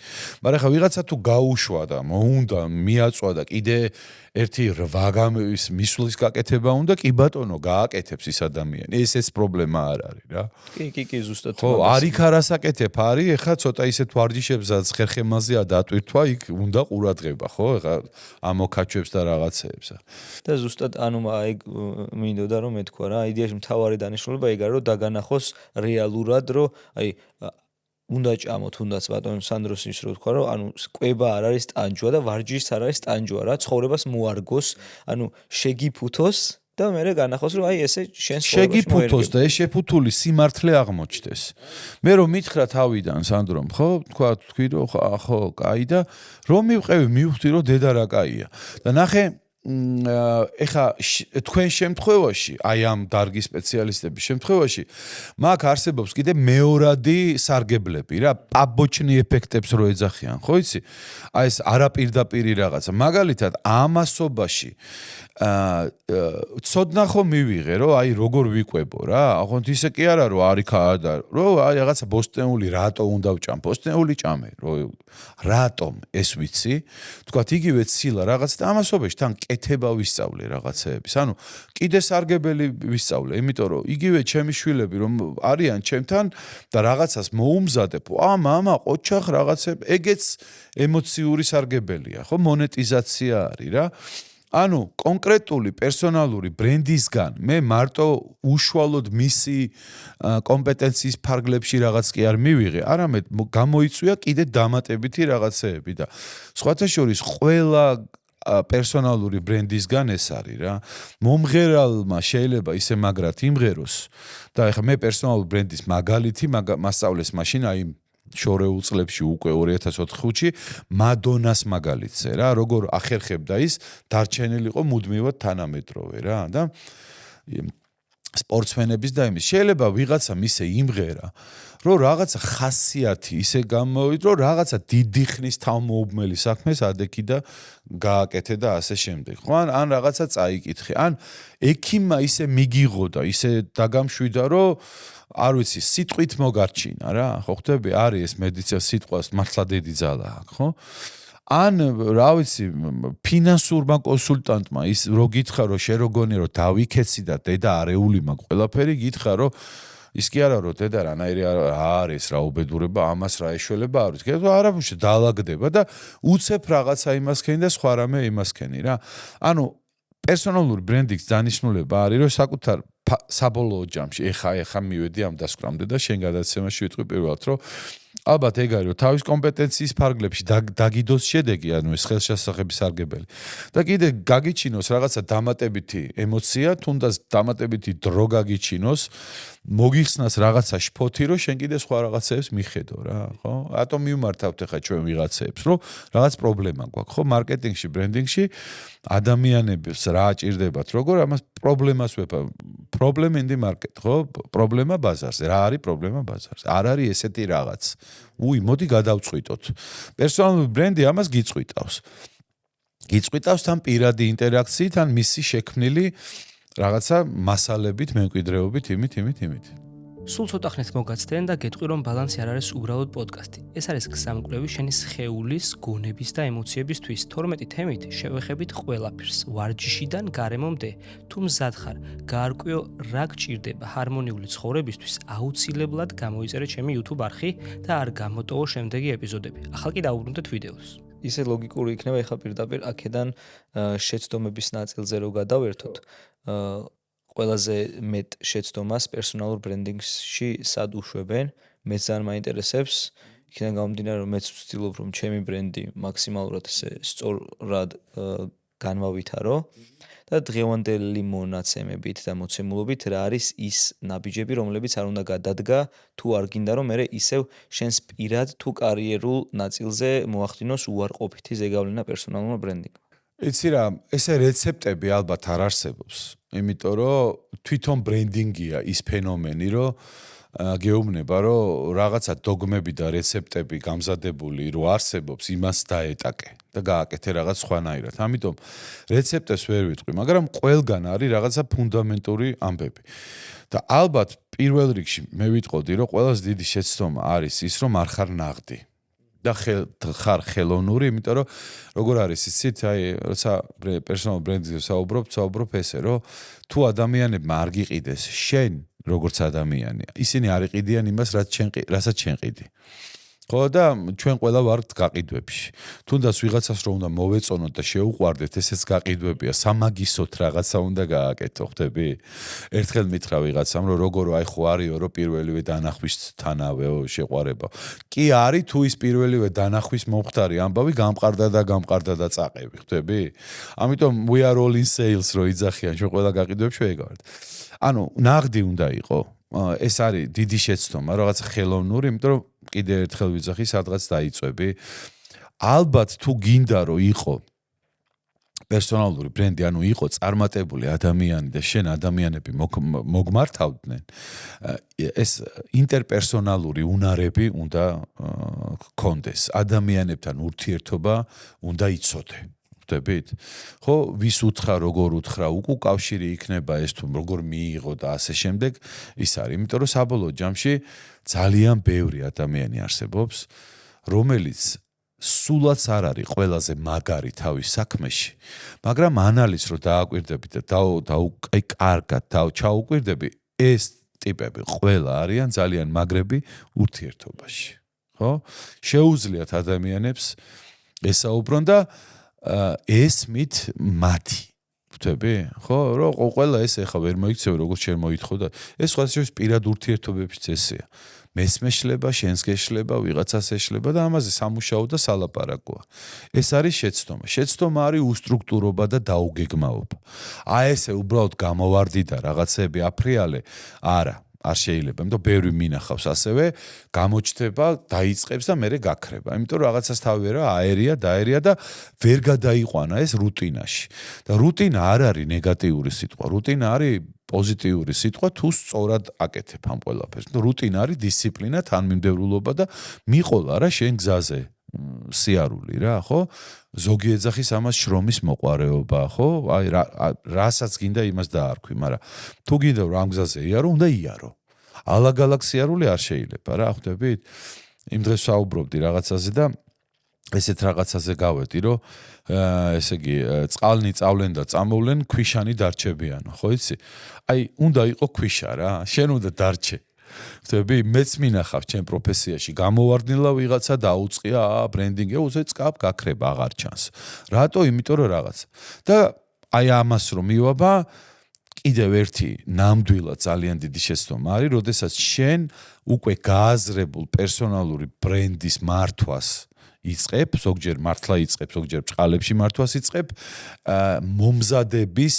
მაგრამ ეხა ვიღაცა თუ გაუშვა და მოუნდა მიაწვა და კიდე ერთი 8 მისვლის გაკეთება უნდა კი ბატონო გააკეთებს ის ადამიანი. ეს პრობლემა არ არის რა. კი ზუსტად. ხო, არ იქ არასაკეთებ არის, ეხა ცოტა ისეთ ვარჯიშებსაც ხერხემალზეა დატვირთვა იქ უნდა ყურადღება, ხო? ეხა ამოქაჩვებს და რაღაცეებს. და ზუსტად ანუ ეგ მინდოდა რომ მეთქვა რა, იდეაში მთავარი დანიშნულება ეგ არის რომ დაგანახოს რეალურად რომ აი უნდა ჭამო თუნდაც ბატონო სანდროს ის რო თქვა რომ ანუ კვება არ არის ტანჯვა და ვარჯიშიც არ არის ტანჯვა რა, ცხოვრებას მოარგოს, ანუ შეგიფუთოს და მე განახოს რომ აი ესე შენ შეგიფუთოს და ეს შეფუთული სიმართლე აღმოჩნდეს. მე რომ მითხრა თავიდან სანდრომ, ხო, თქვი რომ ხო, კაი და რომ მივყევი, მივხვდი რომ დედა რა კაია. და ნახე ეხა თქვენ შემთხვევაში, აი ამ დარგის სპეციალისტების შემთხვევაში, მაგ არსებობს კიდე მეორადი სარგებლები რა, პაბოჩნი ეფექტებს რო ეძახიან, ხო იცი? აი ეს არაპირდაპირი რაღაცა. მაგალითად, ამასობაში ცოდნა ხო მივიღე რომ აი როგორ ვიყვებო რა ახონთ ისე კი არა რომ არიქა და რომ აი რაღაცა ბოსტნეული რატო უნდა ვჭამ ბოსტნეული ჭამე რომ რატომ ეს ვიცი თქვათ იგივე ცილა რაღაც და ამასობაში თან კეთება ვისწავლე რაღაცეების ანუ კიდე სარგებელი ვისწავლე იმიტომ რომ იგივე ჩემი შვილები რომ არიან ჩემთან და რაღაცას მოუმზადებ მამა ყოჩახ რაღაცებ ეგეც ემოციური სარგებელია ხო მონეტიზაცია არის რა ანუ კონკრეტული პერსონალური ბრენდისგან მე მარტო უშუალოდ მისი კომპეტენციის ფარგლებში რაღაც კი არ მივიღე, არამედ გამოიწვია კიდე დამატებითი რაღაცეები და სხვათა შორის ყველა პერსონალური ბრენდისგან ეს არის რა. მომღერალმა შეიძლება ისე მაგრად იმღეროს და ეხლა მე პერსონალური ბრენდის მაგალითი მასწავლეს მაშინ აი შორეულ წლებში უკვე 2004-ში მადონას მაგალითზე რა როგორ ახერხებდა ის დარჩენილიყო მუდმივად თანამედროვე რა და სპორტსმენების და იმის შეიძლება ვიღაცამ ისე იმღერა რომ რაღაცა ხასიათი ისე გამოვიდრო რაღაცა დიდი ხნის თავმოუბმელი საქმეს ადექი და გააკეთე და ასე შემდეგ ხო ან რაღაცა წაიკითხე ან ექიმმა ისე მიგიღო და ისე დაგამშვიდა რომ არ ვიცი სიტყვით მოგარჩინა რა ხო ხვდები არის ეს მედიცინა სიტყვას მართლა დიდი ძალა აქვს ხო ან რა ვიცი ფინანსურმა კონსულტანტმა ის რო გითხრა რომ შე როგონი რომ დავიქეცი და დედა არეული მაქვს ყველაფერი გითხრა რომ ის კი არა რომ დედა რანაირი არის რა უბედურება ამას რა ეშველება არის კი არაფერში დაალაგდება და უცებ რაღაცა იმასქენი და სხვა რამე იმასქენი რა ანუ პერსონალური ბრენდის დანიშნულება არის რომ საკუთარ საბოლოო ჯამში ეხა მივედი ამ დასკვნამდე და შენ გადაცემაში ვიტყვი პირველად რომ ალბათ ეგ არის რომ თავის კომპეტენციის ფარგლებში დაგიდოს შედეგი, ანუ ეს ხელშესახების სარგებელი. და კიდე გაგიჩინოს რაღაცა დამატებითი ემოცია, თუნდაც დამატებითი დრო გაგიჩინოს, მოგიხსნას რაღაცა შფოთი, რომ შენ კიდე სხვა რაღაცებს მიხედო რა, ხო? რატომ მივმართავთ ახლა ჩვენ ვიღაცებს, რომ რაღაც პრობლემა გვაქვს, ხო? მარკეტინგში, ბრენდინგში ადამიანებს რა აჭირდებათ, როგორ ამას პრობლემას ვეფა. Problem in the market, ხო? პრობლემა ბაზარზე. რა არის პრობლემა ბაზარზე? არ არის ესეთი რაღაც. მოდი გადავწყვიტოთ. პერსონალური ბრენდი ამას გიწყვიტავს. გიწყვიტავს თან პირადი ინტერაქციით, ან მისი შექმნილი რაღაცა მასალებით, მემკვიდრეობით, იმით. სულ ცოტა ხნით მოგაცდენ და გეტყვი რომ ბალანსი არ არის უბრალოდ პოდკასტი. ეს არის გზამკვლევი შენი სხეულის, გონების და ემოციებისთვის. 12 თემით შევეხებით ყველაფერს, ვარჯიშიდან გარემომდე. თუ მზად ხარ, გაარკვიო რა გჭირდება ჰარმონიული ცხოვრებისთვის, აუცილებლად გამოიწერე ჩემი YouTube არხი და არ გამოტოვო შემდეგი ეპიზოდები. ახლა კი დაუბრუნდეთ ვიდეოს. ისე ლოგიკური იქნება ეხლა პირდაპირ აქედან შეცდომების ნაწილზე რო გადავერთოთ. ყველაზე მეტ შეცდომას პერსონალურ ბრენდინგში სად უშვებენ, მეც ძალიან მაინტერესებს. იქიდან გამომდინარე რომ მეც ვცდილობ რომ ჩემი ბრენდი მაქსიმალურად ესე სწორად განვავითარო და დღევანდელი მონაცემებით და მოცემულობით რა არის ის ნაბიჯები, რომლებიც არ უნდა გადადგა, თუ არ გინდა რომ მე ისევ შენს პირად თუ კარიერულ ნაწილზე მოახდინოს უარყოფითი ზეგავლენა პერსონალურმა ბრენდინგმა. იცი რა, ესე რეცეპტები ალბათ არ არსებობს. იმიტომ რომ თვითონ ბრენდინგია ის ფენომენი, რომ გეუბნება, რომ რაღაცა დოგმები და რეცეპტები გამზადებული რო არსებობს, იმას დაეტაკე და გააკეთე რაღაც სხვანაირად. ამიტომ რეცეპტებს ვერ ვიტყვი, მაგრამ ყველგან არის რაღაცა ფუნდამენტური ამბები. და ალბათ პირველ რიგში მე ვიტყოდი, რომ ყველაზე დიდი შეცდომა არის ის, რომ არ ხარ ნაღდი. და ხარ ხელოვნური, იმიტომ რომ როგორ არის იცით, აი, როცა პერსონალ ბრენდინგზე საუბრობ ესე, რომ თუ ადამიანებმა არ გიყიდეს შენ როგორც ადამიანი, ისინი არ იყიდიან იმას, რასაც შენ ყიდი. ხო და ჩვენ ყველა ვართ გაყიდვებში. თუნდაც ვიღაცას რომ უნდა მოვეწონოთ და შეუყვარდეთ, ესეც გაყიდვებია, სამაგისოთ რაღაცა უნდა გააკეთო, ხვდები? ერთხელ მითხრა ვიღაცამ, რომ როგორ აი ხო არისო, რომ პირველივე დანახვისთანავეო შეყვარება. კი არის თუ ის პირველივე დანახვის მომხდარი ამბავი გამყარდა და წაყევი, ხვდები? ამიტომ we are all in sales რო იძახიან, ჩვენ ყველა გაყიდვებში ვეგავართ. ანუ ნაღდი უნდა იყო. ეს არის დიდი შეცდომა, რაღაც ხელოვნური, იმიტომ რომ კიდე ერთხელ ვიძახი, სადღაც დაიწვევი. ალბათ თუ გინდა რომ იყო პერსონალური ბრენდი, ანუ იყო წარმატებული ადამიანი და შენ ადამიანები მოგმართავდნენ, ეს ინტერპერსონალური უნარები უნდა გქონდეს, ადამიანებთან ურთიერთობა უნდა იცოდე. ხვდებით? ხო, ვის უთხრა, როგორ უთხრა, უკავშირი იქნება ეს თუ როგორ მიიღო და ასე შემდეგ, ის არის. იმიტომ რომ საბოლოო ჯამში ძალიან ბევრი ადამიანი არსებობს, რომელიც სულაც არ არის ყველაზე მაგარი თავის საქმეში, მაგრამ ანალიზს რო დააკვირდები და კარგად ჩაუკვირდები, ეს ტიპები ყველა არიან ძალიან მაგრები ურთიერთობაში. ხო? შეუძლიათ ადამიანებს ესაუბრონ და ესმით მათი. ხვდები? ხო, რომ ყველა ეს ეხა ვერ მოიქცევი, როგორც შენ მოითხოვდა. ეს სხვა შეიძლება პირად ურთიერთობებში წესია. მესმე შლება, შენს გეშლება, ვიღაცას ეშლება და ამაზე სამუშაო და სალაპარაკოა. ეს არის შეცდომა. შეცდომა არის უსტრუქტურობა და დაუგეგმაობა. აი ესე უბრალოდ გამოვარდი და რაღაცები აფრიალე, არა. არ შეიძლება, იმიტომ ბევრი მინახავს ასევე, გამოჩდება, დაიწყებს და მერე გაქრება. იმიტომ რომ რაღაცას თავი რა დაერია და ვერ გადაიყვანა ეს რუტინაში. და რუტინა არ არის ნეგატიური სიტყვა, რუტინა არის პოზიტიური სიტყვა, თუ სწორად აკეთებ ამ ყველაფერს. რუტინა არის დისციპლინა, თანმიმდევრულობა და მიყოლა რა შენ გზაზე. სიარული რა, ხო? ზოგი ეძახის ამას შრომის მოყვარეობა, ხო? აი რასაც გინდა იმას დაარქვი, მაგრამ თუ გინდა რომ ამ გზაზე იარო, უნდა იარო. ალაგ-ალაგ სიარული არ შეიძლება რა, ხვდებით? იმ დღეს საუბრობდი რაღაცაზე და ესეთ რაღაცაზე გავედი, რომ ესე იგი, წყალნი წავლენ და წამოვლენ, ქვიშანი დარჩებიანო, ხო იცი? აი, უნდა იყო ქვიშა რა, შენ უნდა დარჩე. ხვდები, მეც მინახავს ჩემ პროფესიაში გამოვარდნილა ვიღაცა დაუწყია ბრენდინგი, უცეცკაპ გაქრება აღარ ჩანს. რატო? იმიტომ რომ რაღაც. და აი ამას რომ მივაბა, კიდევ ერთი ნამდვილად ძალიან დიდი შეცდომა არის, როდესაც შენ უკვე გააზრებულ პერსონალური ბრენდის მართვას იწყებ, ზოგჯერ მართლა იწყებ, ზოგჯერ ბჭყალებში მართვას იწყებ, მომზადების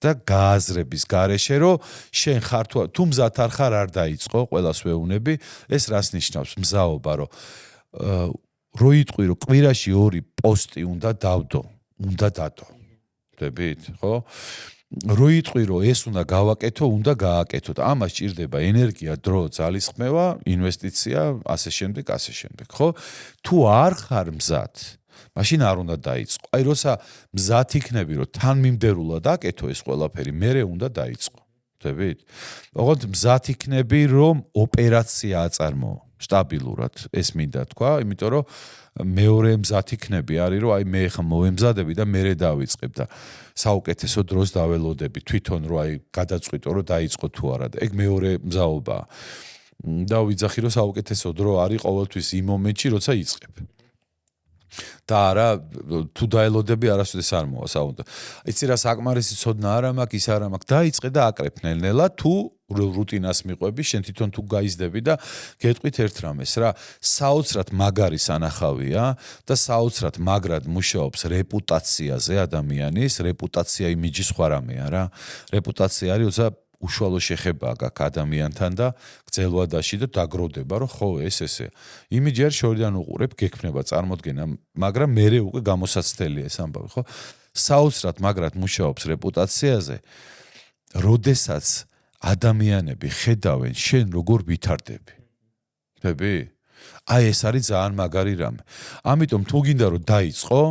და გააზრების გარეშე, რომ შენ ხარ თუ მზად არ ხარ, არ დაიწყო, ყველას ვეუბნები, ეს რას ნიშნავს? მზაობა, რომ რო იტყვი, რომ კვირაში 2 პოსტი უნდა დავდო, უნდა დადო. ხდებით, ხო? რო იტყვი, რომ ეს უნდა გავაკეთო, უნდა გააკეთო. ამას ჭირდება ენერგია, დრო, ძალისხმევა, ინვესტიცია, ასე შემდეგ, ხო? თუ არ ხარ მზად, მაშინ არ უნდა დაიწყო. აი, როცა მზად იქნები, რომ თანმიმდევრულად აკეთო ეს ყველაფერი, მერე უნდა დაიწყო. ხდებით? ოღონდ მზად იქნები, რომ ოპერაცია აწარმოო სტაბილურად, ეს მინდა თქვა, იმიტომ რომ მეორე მზად იქნები არის, რომ აი მე ხა მოვემზადები და მერე დავიწყებ და საუკეთესო დროს დაველოდები თვითონ, რომ აი გადაწყვიტო, რომ დაიწყო თუ არა და ეგ მეორე მზაობაა. და ვიძახი, რომ საუკეთესო დრო არის ყოველთვის იმ მომენტში, როცა იწყებ. და არა თუ დაელოდები არასოდეს არ მოვა საუნდა. იცი რა საკმარისი ცოდნა არა მაქვს, ის არა მაქვს, დაიწყე და აკრებ ნელ-ნელა თუ რუტინას მიყვები, შენ თვითონ თუ გაიზდები და გეტყვით ერთ რამეს რა, საოცრად მაგარი სანახავია და საოცრად მაგრად მუშაობს რეპუტაციაზე ადამიანის, რეპუტაცია იმიჯი სხვა რამეა რა. რეპუტაცია არის როცა უშუალო შეხება გაქვს ადამიანთან და გრძელვადაში და დაგროვდება, რომ ხო ეს ესე. იმიჯი არის შორიდან უყურებ, გექმნება წარმოდგენა, მაგრამ მერე უკვე გამოსაცდელია ეს ამბავი, ხო? საოცრად მაგრად მუშაობს რეპუტაციაზე, როდესაც ადამიანები ხედავენ შენ როგორ ვითარდები. ხდები? აი ეს არის ძალიან მაგარი რამე. ამიტომ თუ გინდა რომ დაიწყო,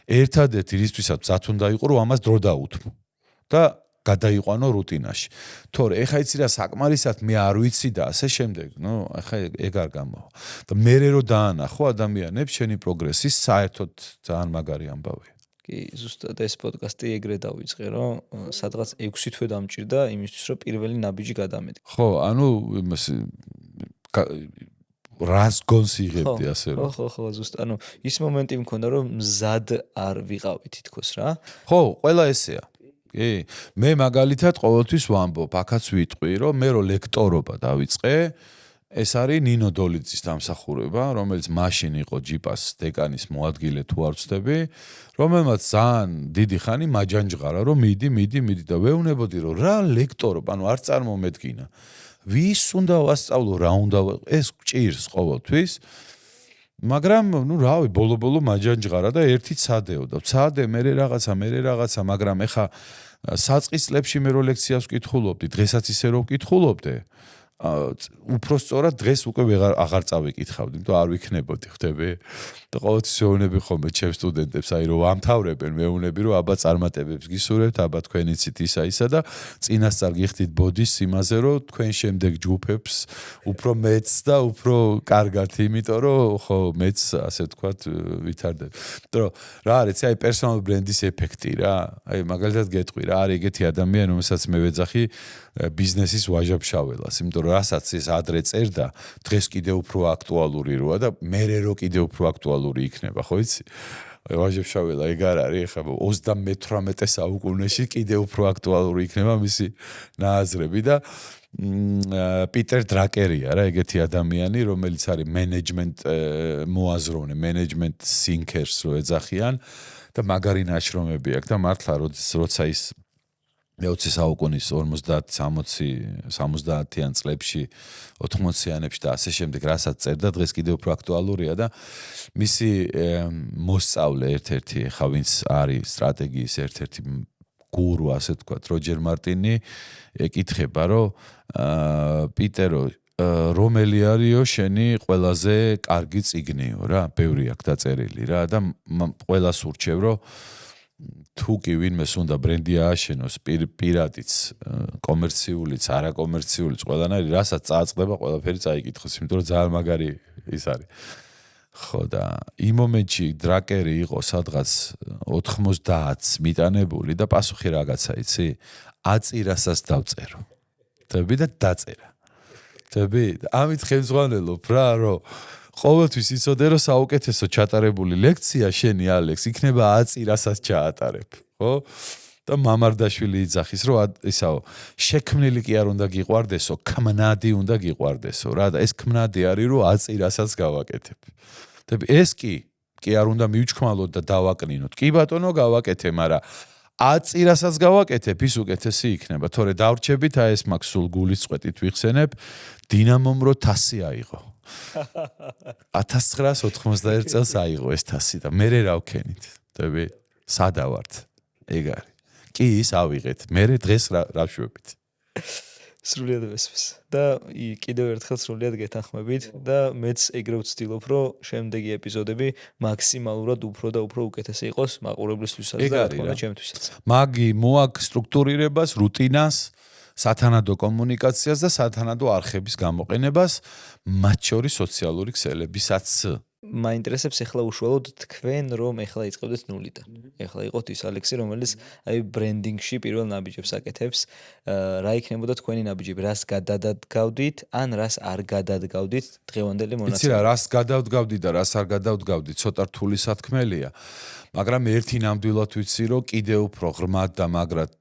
ერთადერთი რისთვისაც მზად უნდა იყო, რომ ამას დრო დაუთმო. და გადაიყვანო რუტინაში. თორე ეხა იცი რა საკმარისად მე არ ვიცი და ასე შემდეგ, ეხა ეგ არ გამოვა. და მერე რომ დაანახო ადამიანებს შენი პროგრესი საერთოდ ძალიან მაგარი ამბავია. კი, ზუსტად ეს პოდკასტი ეგრე დავიწყე, რომ სადღაც 6 თვე დამჭირდა იმისთვის, რომ პირველი ნაბიჯი გადამეტი. ხო, ანუ იმას რას გონს იღებდი ასე რომ. ხო, ზუსტად. ანუ ის მომენტი მქონდა, რომ მზად არ ვიყავი თითქოს რა. ხო, ყველა ესეა. კი, მე მაგალითად ყოველთვის ვამბობ, აქაც ვიტყვი, რომ მე რო ლექტორობა დავიწყე, ეს არის ნინო დოლიძის დამსახურება, რომელიც მაშინ იყო ჯიპას დეკანის მოადგილე თუ არ ვცდები, რომელმაც ძალიან დიდი ხანი მაჯანჯღარა, რომ მიდი და ვეუბნებოდი, რომ რა ლექტორობა, ანუ არ წარმომედგინა. ვის უნდა ვასწავლო, რა უნდა ეს გჭირს ყოველთვის. მაგრამ რავი, ბოლო მაჯანჯღარა და ერთი ცადეო და ცადე მერე რაღაცა, მაგრამ ეხა საწყის წლებში მე რო ლექციას ვკითხულობდი, დღესაც ისე რო ვკითხულობდე, უფრო სწორად დღეს უკვე აღარ წავიკითხავდი, იმიტომ არ ვიქნებოდი, ხდები? და ყოველთვის ვეუბნები ხოლმე ჩემს სტუდენტებს, აი რომ ამთავრებენ, ვეუბნები რომ აბა წარმატებებს გისურვებთ, აბა თქვენიცით ისა და წინასწარ გიხდით ბოდის იმაზე, რომ თქვენ შემდეგ ჯგუფებს უფრო მეც და უფრო კარგად, იმიტომ რომ ხო მეც ასე ვთქვათ ვითარდებ. იმიტომ რომ რა არის, აი პერსონალ ბრენდის ეფექტი რა. აი მაგალითად გეტყვი რა, არის ეგეთი ადამიანი, რომელსაც მე ვეძახი ბიზნესის ვაჟა-ფშაველას, იმიტომ რომ რასაც ეს ადრე წერდა, დღეს კიდევ უფრო აქტუალური როა და მერე რო კიდევ უფრო აქტუალური იქნება, ხო იცი? ვაჟა-ფშაველა ეგ არ არის, ხა 28 საუკუნეში კიდევ უფრო აქტუალური იქნება მისი ნააზრები და პიტერ დრაკერია რა, ეგეთი ადამიანი, რომელიც არის მენეჯმენტ მოაზროვნე, მენეჯმენტ სინკერს რო ეძახიან და მაგარი ნაშრომები აქვს და მართლა როცა ის მე-20 საუკუნის 50-60-70-იან წლებში 80-იანებში და ასე შემდეგ რასაც წერდა დღეს კიდევ უფრო აქტუალურია და მისი მოსწავლე ერთ-ერთი ხა ვინც არის სტრატეგიის ერთ-ერთი გურუ ასე ვთქვათ როჯერ მარტინი ეკითხება რომ პიტერო რომელი არისო შენი ყველაზე კარგი წიგნიო რა ბევრი აქვს დაწერილი რა და ყველას ურჩევ რომ თუ კი ვინმეს უნდა ბრენდი ააშენოს პირადიც კომერციულიც არაკომერციულიც ყველანაირი რასაც წააწყდება ყველაფერი წაიკითხოს იმიტომ რომ ძალიან მაგარი ის არის ხო და იმ მომენტში დრაკერი იყო სადღაც 90-ს მიტანებული და პასუხი რაღაცა იცი აწირასაც დავწერო თები და დაწერა თები ამით ხელმძღვანელობ რა რომ ყოველთვის იცოდე რომ საუკეთესო ჩატარებული ლექცია შენი ალექს იქნება აწირასაც ჩაატარებ ხო და მამარდაშვილი იძახის, რომ ისაო, შექმნილი კი არ უნდა გიყვარდესო, ქმნადი უნდა გიყვარდესო რა და ეს ქმნადი არის, რომ აწირასაც გავაკეთებ. ეს კი არ უნდა მივჩქმალოთ და დავაკნინოთ. კი ბატონო გავაკეთე, მაგრამ აწირასაც გავაკეთებ, ის უკეთესი იქნება. თორე დავრჩებით, ეს მაქვს სულ გულის წვეტით ვიხსენებ, დინამომ რო თასი აიღო. 1991 წელს აიღო ეს თასი და მე რა ვქენით? დები, სადავართ. ეგ არის. კი ის ავიღეთ. მე დღეს რა შვებით. სრულიად ვესმის. და კიდევ ერთხელ სრულიად გეთანხმებით და მეც ეგრე ვცდილობ, რომ შემდეგი ეპიზოდები მაქსიმალურად უფრო და უფრო უკეთესი იყოს მაყურებლისთვისაც და რა თქმა უნდა ჩემთვისაც. მაგი მოაქვს სტრუქტურირებას, რუტინას, სათანადო კომუნიკაციას და სათანადო არხების გამოყენებას, მათ შორის სოციალური ქსელებისაც. მაინტერესებს ახლა უშუალოდ თქვენ რომ ახლა იწყებდეთ ნულიდან. ახლა იყოთ ის ალექსი, რომელიც აი ბრენდინგში პირველ ნაბიჯებს აკეთებს. რა იქნებოდა თქვენი ნაბიჯები, რას გადადადგავდით, ან რას არ გადადგავდით დღევანდელი მონაცემებით? იცი რა, რას გადავდგავდით და რას არ გადავდგავდით, ცოტა რთული სათქმელია. მაგრამ ერთი ნამდვილად ვიცი, რომ კიდევ უფრო ღრმად და მაგრად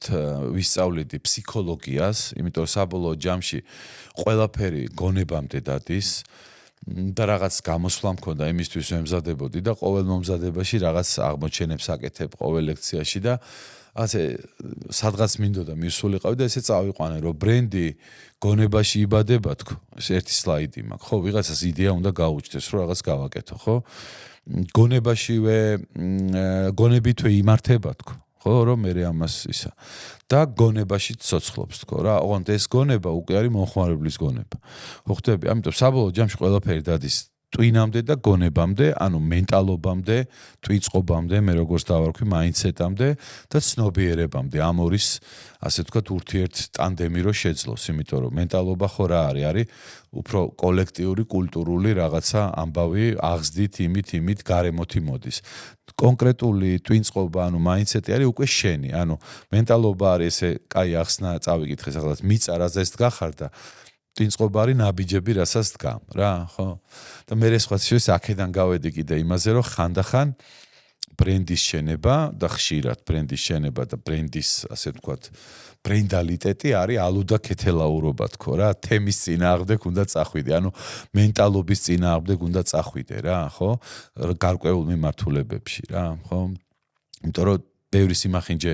ვისწავლიდი ფსიქოლოგიას, იმიტომ საბოლოო ჯამში ყველაფერი გონებამდე დადის. და რაღაც გამოსვლა მქონდა იმისთვის ვემზადებოდი და ყოველ მომზადებაში რაღაც აღმოჩენებს აკეთებ ყოველ ლექციაში და ასე სადღაც მინდოდა მისულიყავი და ესე წავიყვანე რომ ბრენდი გონებაში იბადება თქო ეს ერთი სლაიდი მაქვს ხო ვიღაცას იდეა უნდა გაუჩნდეს რომ რაღაც გავაკეთო ხო გონებაშივე გონებითვე იმართება თქო ხო რომ მე ამას ისა და გონებაში ცოცხლობს თქო რა ოღონდ ეს გონება უკვე არის მომხმარებლის გონება ხო ხდები ამიტომ საბოლოო ჯამში ყველაფერი დადის ტვინამდე და გონებამდე ანუ მენტალობამდე ტვიწყობამდე მე როგორც დავარქვი მაინდსეტამდე და ცნობიერებამდე ამ ორის ასე ვთქვათ ურთიერთ ტანდემი რო შეძლოს იმიტომ რომ მენტალობა ხო რა არის უფრო კოლექტიური კულტურული რაღაცა ამბავი აღზდით იმით გარემოთი მოდის კონკრეტული ტვინწყობა ანუ მაინდსეტი არის უკვე შენი ანუ მენტალობა არის ესე კაი ახსნა წავიკითხე ახლა მიწა რაზეც დგახარ და ტვინწყობა არის ნაბიჯები რასაც დგამ რა ხო და მე სხვა შეიძლება აქედან გავედი კიდე იმაზე რომ ხანდახან ბრენდის შენება და ხშირად ბრენდის შენება და ბრენდის ასე ვთქვათ ბრენდალიტეტი არის ალუდა ქეთელაურობა თქო რა თემის წინააღმდეგ უნდა წახვიდე ანუ მენტალობის წინააღმდეგ უნდა წახვიდე რა ხო გარკვეულ მიმართულებებში რა ხო იმიტომ რომ ბევრი სიმახინჯე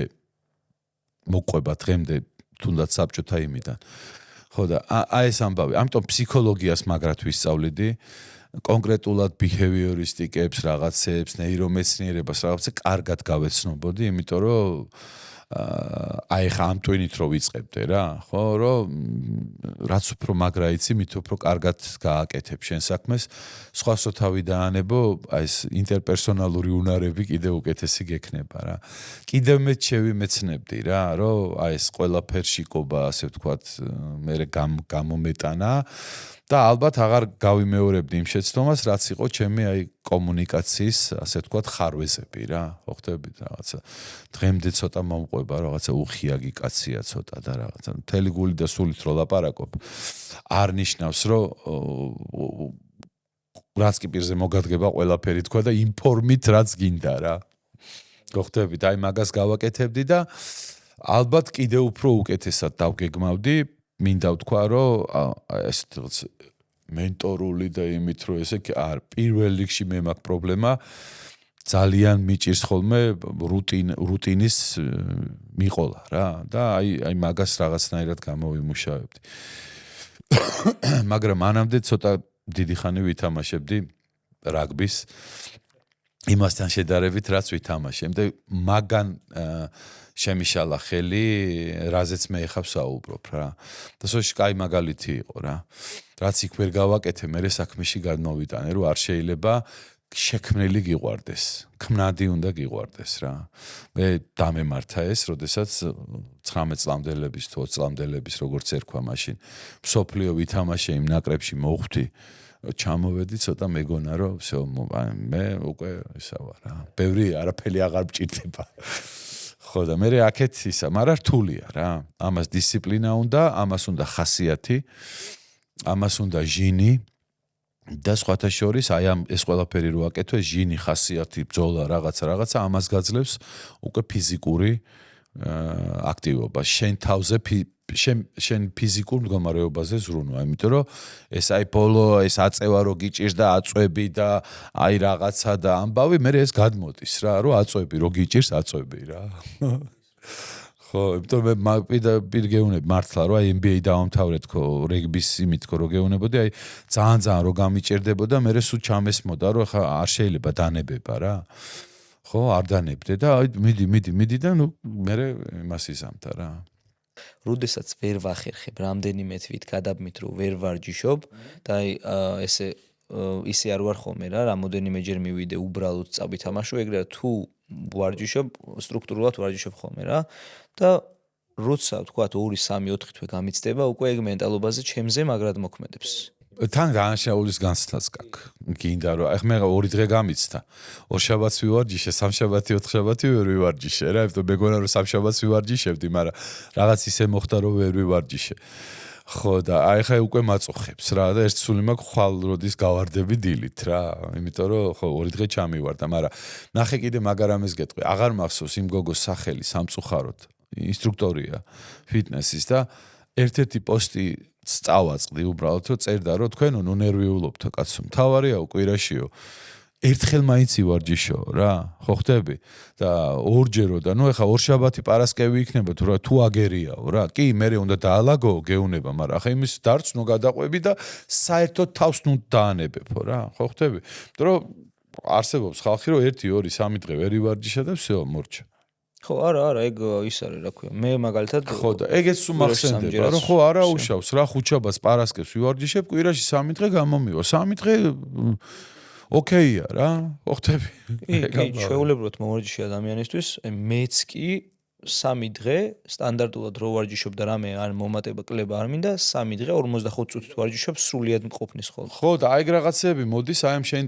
მოყვება დღემდე თუნდაც საბჭოთა იმიდან ხო და აი ეს ამბავი ამიტომ ფსიქოლოგიას მაგრად ვისწავლიდი კონკრეტულად ბიჰევიორისტიკებს რაღაცებს ნეირომეცნიერებას რაღაცა კარგად გავეცნობოდი იმიტომ რომ აი ხა ამ ტვინით რო ვიწყებდე რა ხო რომ რაც უფრო მაგრა იცი მით უფრო კარგად გააკეთებ შენ საქმეს სხვა სოთავი დაანებო აი ეს ინტერპერსონალური უნარები კიდევ უკეთესი გექნება რა კიდევ მეც შევიმეცნებდი რა რომ აი ეს ყველაფერში ყობა ასე ვთქვათ მე გამომეტანა და ალბათ აღარ გავიმეორებდი იმ შეცდომას რაც იყო ჩემი აი კომუნიკაციის ასე ვთქვათ ხარვეზები რა ხო ხდებით რაღაცა დღემდე ცოტა მომყვება რაღაცა უხიაგი კაცია ცოტა და რაღაცა მთელი გული და სულით რო ლაპარაკობ არ ნიშნავს რომ რაც კი პირზე მოგადგება ყველაფერი თქვა და ინფორმით რაც გინდა რა ხო ხდებით აი მაგას გავაკეთებდი და ალბათ კიდე უფრო უკეთესად დავგეგმავდი მინდა ვთქვა რომ ეს მენტორული და იმით რომ ესე არ პირველ რიგში მე მაქვს პრობლემა ძალიან მიჭირს ხოლმე რუტინის მიყოლა რა და აი მაგას რაღაცნაირად გამოვიმუშავებდი მაგრამ მანამდე ცოტა დიდი ხანი ვითამაშებდი რაგბის იმასთან შედარებით რაც ვითამაშებდი მაგან შემიშალა ხელი რაზეც მე ეხავ საუბრობ რა და სოში კაი მაგალითი იყო რა რაც იქ ვერ გავაკეთე მე საქმეში გადმოვიტანე რომ არ შეიძლება შექმნელი გიყვარდეს ქმნადი უნდა გიყვარდეს რა მე დამემართა ეს როდესაც 19 წლამდელების თუ 20 წლამდელების როგორც ერქვა მაშინ მსოფლიო ვითამაშე იმ ნაკრებში მოხვდი ჩამოვედი ცოტა მეგონა რომ всё მე უკვე ისა ვარ რა ბევრი არაფერი აღარ მჭირდება ხო და მე აქეთ ისა მაგრამ რთულია რა ამას დისციპლინა უნდა ამას უნდა ხასიათი ამას უნდა ჟინი და სხვათა შორის აი ამ ეს ყველაფერი რო აკეთო ჟინი ხასიათი ბრძოლა რაღაცა ამას გაძლევს უკვე ფიზიკური აქტივობა შენ თავზე შენ ფიზიკურ მდგომარეობაზე ზრუნვა, იმიტომ რომ ეს აი ბოლო ეს აწევა რო გიჭირს და აწვევი და აი რაღაცა და ამბავი, მე ეს გადმოდის რა, რომ აწვევი რო გიჭირს, აწვევი რა. ხო, იმიტომ მე პირ გეუნებ მართლა რომ აი NBA დავამთავრე თქო, რეგბის იმით თქო, რომ გეუნებოდი, აი ძალიან რო გამიჭირდებოდა, მე სულ ჩამესმოდა, რომ ხა არ შეიძლება დანებება რა. ხო, არ დანებდე და აი მიდი და ნუ მე იმას იზამთა რა. როდესაც ვერ ვახერხებ რამდენიმე თვით გადაბმით რომ ვერ ვარჯიშობ და აი ისე არ ვარ ხოლმე რა, რამოდენიმეჯერ მივიდე უბრალოდ წავითამაშო, ეგრე თუ ვარჯიშობ, სტრუქტურულად ვარჯიშობ ხოლმე რა და როცა ვთქვათ 2-3-4 თვე გამიცდება, უკვე ეგ მენტალობაზე ჩემზე მაგრად მოქმედებს. თან განაშაულის განცდაც გაქვს. გინდა რომ ახ მე 2 დღე გამიცდა. ორშაბათს ვივარჯიშე, სამშაბათი, ოთხშაბათი ვერ ვივარჯიშე რა, იმიტომ მეგონა რომ სამშაბათს ვივარჯიშებდი, მაგრამ რაღაც ისე მოხდა რომ ვერ ვივარჯიშე. ხო და აი ხა უკვე მაწუხებს რა და ერთ სული მაქვს ხვალ როდის გავარდები დილით რა, იმიტომ რომ ხო 2 დღე ჩამივარდა, მაგრამ ნახე კიდე მაგარამეს გეტყვი, აღარ მახსოვს იმ გოგოს სახელი სამწუხაროდ, ინსტრუქტორია ფიტნესის და ერთ-ერთი პოსტი წავაწყდი უბრალოდ რომ წერდა რომ თქვენო ნუ ნერვიულობთ კაცო, მთავარია კვირაშიო ერთხელ მაინც ივარჯიშო რა, ხო ხდები და ორჯერო და ნუ ეხა ორშაბათი პარასკევი იქნება თუ აგერიაო რა, კი მე უნდა დაალაგო გეუნება, მაგრამ ახლა იმის დარც ნუ გადაყვები და საერთოდ თავს ნუ დაანებებო რა, ხო ხდები, იმიტომ რომ არსებობს ხალხი რომ 1 2 3 დღე ვერ ივარჯიშა და всё მორჩა. ხო, არა, ეგ ის არის რა ქვია. მე მაგალითად ხო და ეგეც სულ მახსენდება, რომ ხო არა უშავს რა, ხუთშაბათს პარასკევს ვივარჯიშებ, კვირაში 3 დღე გამომივა. 3 დღე ოკეია რა, ხო ხდები? კი, ჩვეულებრივად მოვარჯიშე ადამიანისთვის, მეც კი 3 დღე სტანდარტულად რო ვარჯიშობ და რამე არ მომატება კლება არ მინდა, 3 დღე 45 წუთით ვარჯიშობ, სრულიად მყოფნის ხოლმე. ხო და აი რაღაცები მოდის, აი ამ შენ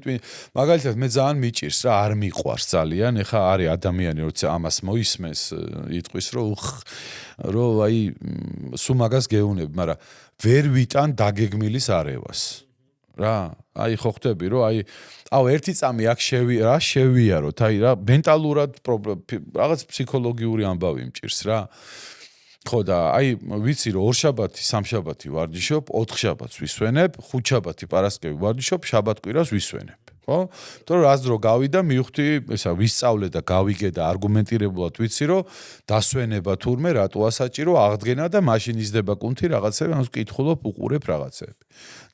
მაგალითად მე ძალიან მიჭირს რა, არ მიყვარს ძალიან, ეხა არის ადამიანი როცა ამას მოისმენს, იტყვის რომ აი სულ მაგას გეუნებ, მაგრამ ვერ ვიტან დაგეგმილის არევას. რა, აი ხო ხდები რომ აი ერთი წამი აქ შევიაროთ, აი რა მენტალურად რაღაც ფსიქოლოგიური ამბავი მჭირს რა. ხო და აი ვიცი რომ ორშაბათი, სამშაბათი ვარჯიშობ, ოთხშაბათს ვისვენებ, ხუთშაბათი პარასკევი ვარჯიშობ, შაბათ-კვირას ვისვენებ. ხო? იმიტომ რომ რას დრო გავიდა, მივხვდი, ესა ვისწავლე და გავიგე და არგუმენტირებულად ვიცი რომ დასვენება თურმე რატოა საჭირო, აღდგენა და მაშინ იზრდება კუნთი რაღაცები, ამას ვკითხულობ, უყურებ რაღაცები.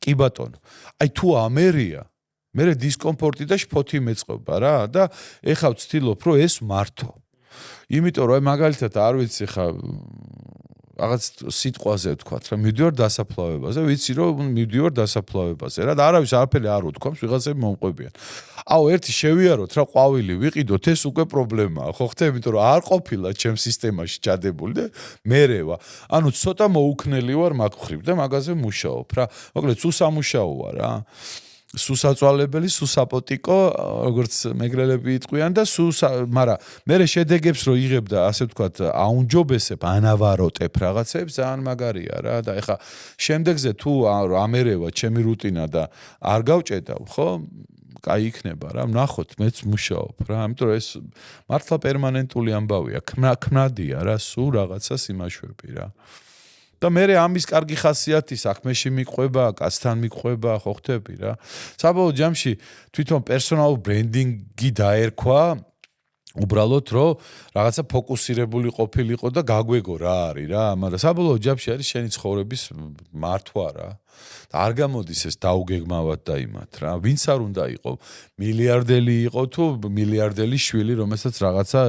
კი ბატონო. აი თუ ამერია, მე დისკომფორტი და შფოთი მეწყობა რა და ეხლა ვცდილობ რომ ეს მართო. იმიტომ რომ მაგალითად არ ვიცი ხა რაღაც სიტყვაზე ვთქვათ რა, მივდივარ დასაფლავებაზე, ვიცი რომ მივდივარ დასაფლავებაზე რა და არავის არაფერი არ უთქვამს, ვიღაცები მომყვებიან. ერთი შევიაროთ რა, ყვავილი ვიყიდოთ, ეს უკვე პრობლემაა, ხო ხდება, იმიტომ რომ არ ყოფილა ჩემ სისტემაში ჩადებული და მერევა. ანუ ცოტა მოუქნელი ვარ მაგ ხრივ და მაგაზე მუშაობ რა. მოკლედ სულ სამუშაოა რა. სუსაწვალებელი, სუსაპოტიკო, როგორც მეგრელები იტყვიან და მაგრამ მე შედეგებს რო იღებ და ასე ვთქვათ, აუნჯობესებ, ანავაროტებ რაღაცებს, ძალიან მაგარია რა და ეხა შემდეგზე თუ ამერევა ჩემი რუტინა და არ გავჭედავ, ხო? კაი იქნება რა, ვნახოთ, მეც მუშაობ რა, ამიტომ ეს მართლა პერმანენტული ამბავია, ქმნადია რა, სულ რაღაცას იმაშვები რა. და მე ამის კარგი ხასიათი საქმეში მიყვება, კაცთან მიყვება, ხო ხდები რა. საბოლოო ჯამში თვითონ პერსონალ ბრენდინგი დაერქვა, უბრალოდ რომ რაღაცა ფოკუსირებული ყოფილიყო და გაგვეგო რა არის რა, მაგრამ საბოლოო ჯამში არის შენი ცხოვრების მართვა რა. და არ გამოდის ეს დაუგეგმავად და იმათ რა. ვინც არ უნდა იყო მილიარდელი იყო თუ მილიარდელი შვილი, რომელსაც რაღაცა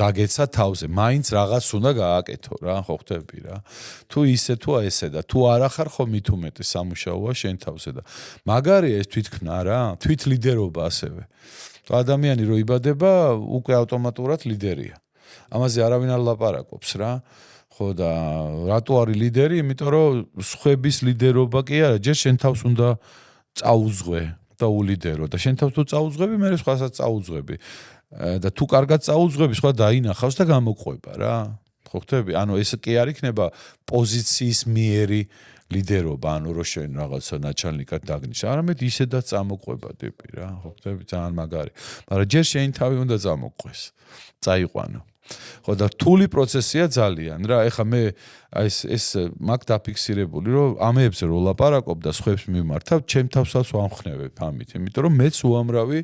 დაგეცა თავზე, მაინც რაღაც უნდა გააკეთო რა, ხო ხდები რა. თუ ისე თუ ესე და თუ არა ხარ ხო მით უმეტეს სამუშაოა შენ თავზე და მაგარია ეს თვითქმნა რა, თვით ლიდერობა ასევე. ადამიანი რო იბადება, უკვე ავტომატურად ლიდერია. ამაზე არავინ არ ლაპარაკობს რა. ხო და რატო არის ლიდერი? იმიტომ რომ სხვების ლიდერობა კი არა, ჯერ შენ თავს უნდა წაუძღვე და ულიდერო და შენ თავს თუ წაუძღვები, მე სხვასაც წაუძღვები. და თუ კარგად წაუძღვები, სხვა დაინახავს და გამოყვება რა. ხო ხდები? ანუ ეს კი არ იქნება პოზიციის მიერი ლიდერობა, ანუ რო შენ რაღაცა ნაჩალნიკად დაგნიშნე, არამედ ისედაც წამოყვება ტიპი რა, ხო ხდები? ძალიან მაგარი. მაგრამ ჯერ შენ თავი უნდა წამოყვეს. წაიყვანო. ხო ხო და რთული პროცესია ძალიან რა. ეხლა მე ეს მაგ დაფიქსირებული რომ ამეებზე რო ლაპარაკობ და სხვებს მიმართავ, ჩემ თავსაც ვამხნევებ ამით, იმიტომ რომ მეც უამრავი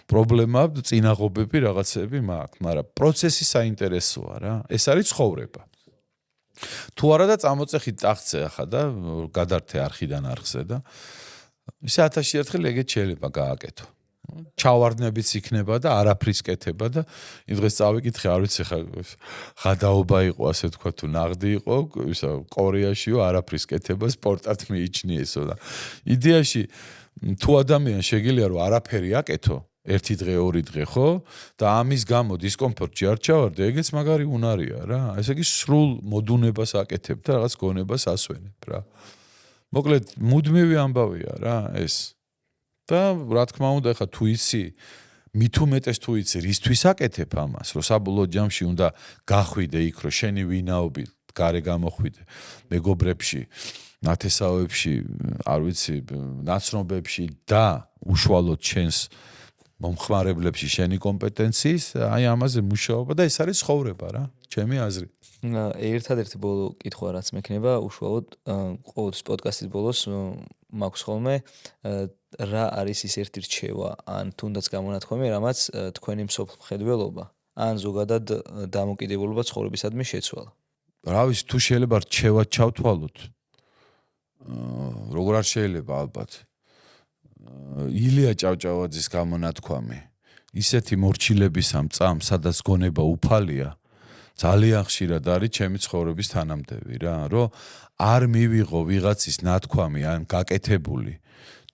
პრობლემა, წინაღობები, რაღაცები მაქვს, მაგრამ პროცესი საინტერესოა რა. ეს არის ცხოვრება. თუ არა და წამოწეხით ტახტზე ახლა და გადართე არხიდან არხზე და ისე 1000 ერთხელ ეგეთ შეიძლება გააკეთო. ჩავარდნებიც იქნება და არაფრის კეთება და იმ დღეს წავიკითხე, არ ვიცი ხა ღადაობა იყო, ასე თქვა თუ ნაღდი იყო, ისა კორეაშიო არაფრის კეთება სპორტად მიიჩნიესო და იდეაში თუ ადამიანი შეგიძლია რომ არაფერი აკეთო, ერთი დღე, ორი დღე, ხო? და ამის გამო დისკომფორტში არ ჩავარდე, ეგეც მაგარი უნარია რა. ესე იგი სრულ მოდუნებას აკეთებ და რაღაც გონებას ასვენებ რა. მოკლედ, მუდმივი ამბავია რა ეს. და რა თქმა უნდა, ხა თუ იცი, მით უმეტეს თუ იცი, რისთვის აკეთებ ამას, რომ საბოლოო ჯამში უნდა გახვიდე იქ, რომ შენი ვინაობი გარე გამოხვიდე მეგობრებში, ნათესავებში, არ ვიცი, ნაცნობებში და უშუალოდ ჩვენს მომხმარებლებში შენი კომპეტენციის, აი ამაზე მუშაობა და ეს არის ცხოვრება რა, ჩემი აზრით. ერთადერთი ბოლო კითხვა რაც მექნება, უშუალოდ ყოველთვის პოდკასტის ბოლოს მაქვს ხოლმე რა არის ის ერთი რჩევა ან თუნდაც გამონათქვამი, რამაც თქვენი მსოფლმხედველობა ან ზოგადად დამოკიდებულება ცხოვრებისადმი შეცვალა. რა ვიცი, თუ შეიძლება რჩევა ჩავთვალოთ. როგორ არ შეიძლება ალბათ. ილია ჭავჭავაძის გამონათქვამი. ისეთი მორჩილების ამ წამს, სადაც გონება უფალია, ძალიან ხშირად არის ჩემი ცხოვრების თანამდევი რა, რომ არ მივიღო ვიღაცის ნათქვამი ან გაკეთებული,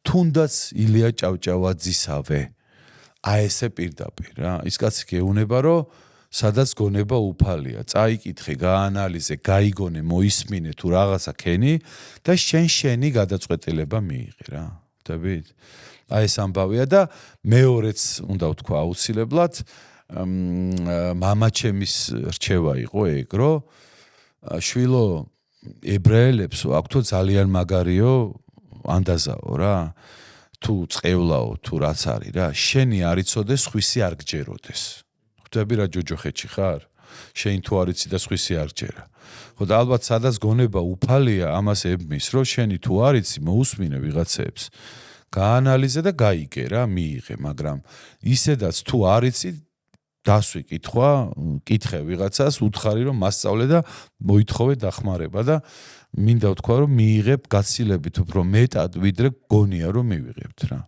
თუნდაც ილია ჭავჭავაძისავე. აი ესე პირდაპირ რა. ის კაცი გეუბნება, რომ სადაც გონება უფალია, წაიკითხე, გაანალიზე, გაიგონე, მოისმინე თუ რაღაცა ქენი და შენი გადაწყვეტილება მიიღე რა. ხვდებით? აი ეს ამბავია და მეორეც უნდა ვთქვა აუცილებლად მამაჩემის რჩევა იყო ეგ, რომ შვილო ებრაელებს აქვთო ძალიან მაგარიო ანდაზაო რა. თუ წევლაო, თუ რაც არის რა, შენი არ იცოდეს, სხვისი არ გჯეროდეს. ხვდები რა ჯოჯოხეთში ხარ? შენ თუ არ იცი და სხვისი არ გჯერა. ხო და ალბათ სადაც გონება უფალია, ამას ებმის, რომ შენი თუ არ იცი, მოусმინე ვიღაცებს. გაანალიზე და გაიგე რა, მიიღე, მაგრამ ისედაც თუ არ იცი, დასვი კითხვა, კითხე ვიღაცას, უთხარი რომ მასწავლე და მოითხოვე დახმარება და მინდა ვთქვა რომ მიიღებ გაცილებით უფრო მეტად, ვიდრე გონია რომ მივიღებთ რა.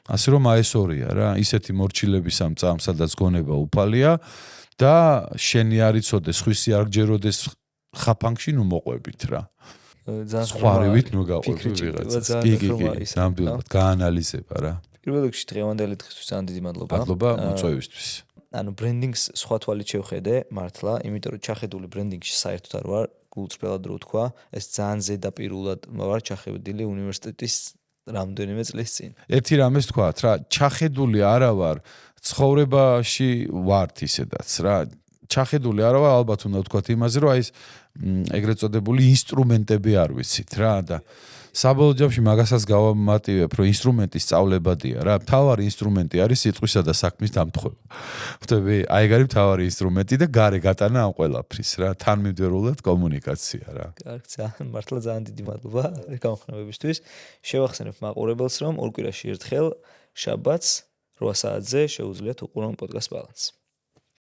ასე რომ აი ეს ორია რა, ისეთი მორჩილების ამ წამს, სადაც გონება უფალია და შენი არ იცოდეს, სხვისი არ გჯეროდეს ხაფანგში ნუ მოყვებით რა. სხვარივით ნუ გაყვები ვიღაცას. კი, ნამდვილად გაანალიზება რა. პირველ რიგში დღევანდელი დღისთვის ძალიან დიდი მადლობა. მადლობა მოწვევისთვის. ანუ ბრენდინგს სხვა თვალით შევხედე მართლა, იმიტომ რომ ჩახედული ბრენდინგში საერთოდ არ ვარ, გულწრფელად რო ვთქვა, ეს ძალიან ზედაპირულად ვარ ჩახედილი უნივერსიტეტის რამდენიმე წლის წინ. ერთი რამეს თქვათ რა, ჩახედული არა ვარ, ცხოვრებაში ვართ ისედაც რა. ჩახედული არა ვარ, ალბათ უნდა ვთქვათ იმაზე, რომ აი ეს ეგრეთ წოდებული ინსტრუმენტები არ ვიცით რა და საბოლოო ჯამში მაგასაც გავამატივებ, რომ ინსტრუმენტი სწავლებადია რა. მთავარი ინსტრუმენტი არის სიტყვისა და საქმის დამტყვევა. ხვდები? აი ეგ არის მთავარი ინსტრუმენტი და გარე გატანა ამ ყველაფრის რა. თანმიმდევრულად კომუნიკაცია რა. კარგი, მართლა ძალიან დიდი მადლობა გამხნევებისთვის. შევახსენებ მაყურებელს, რომ ორ კვირაში ერთხელ შაბათს 8 საათზე შეუძლიათ უყურონ პოდკასტ ბალანსს.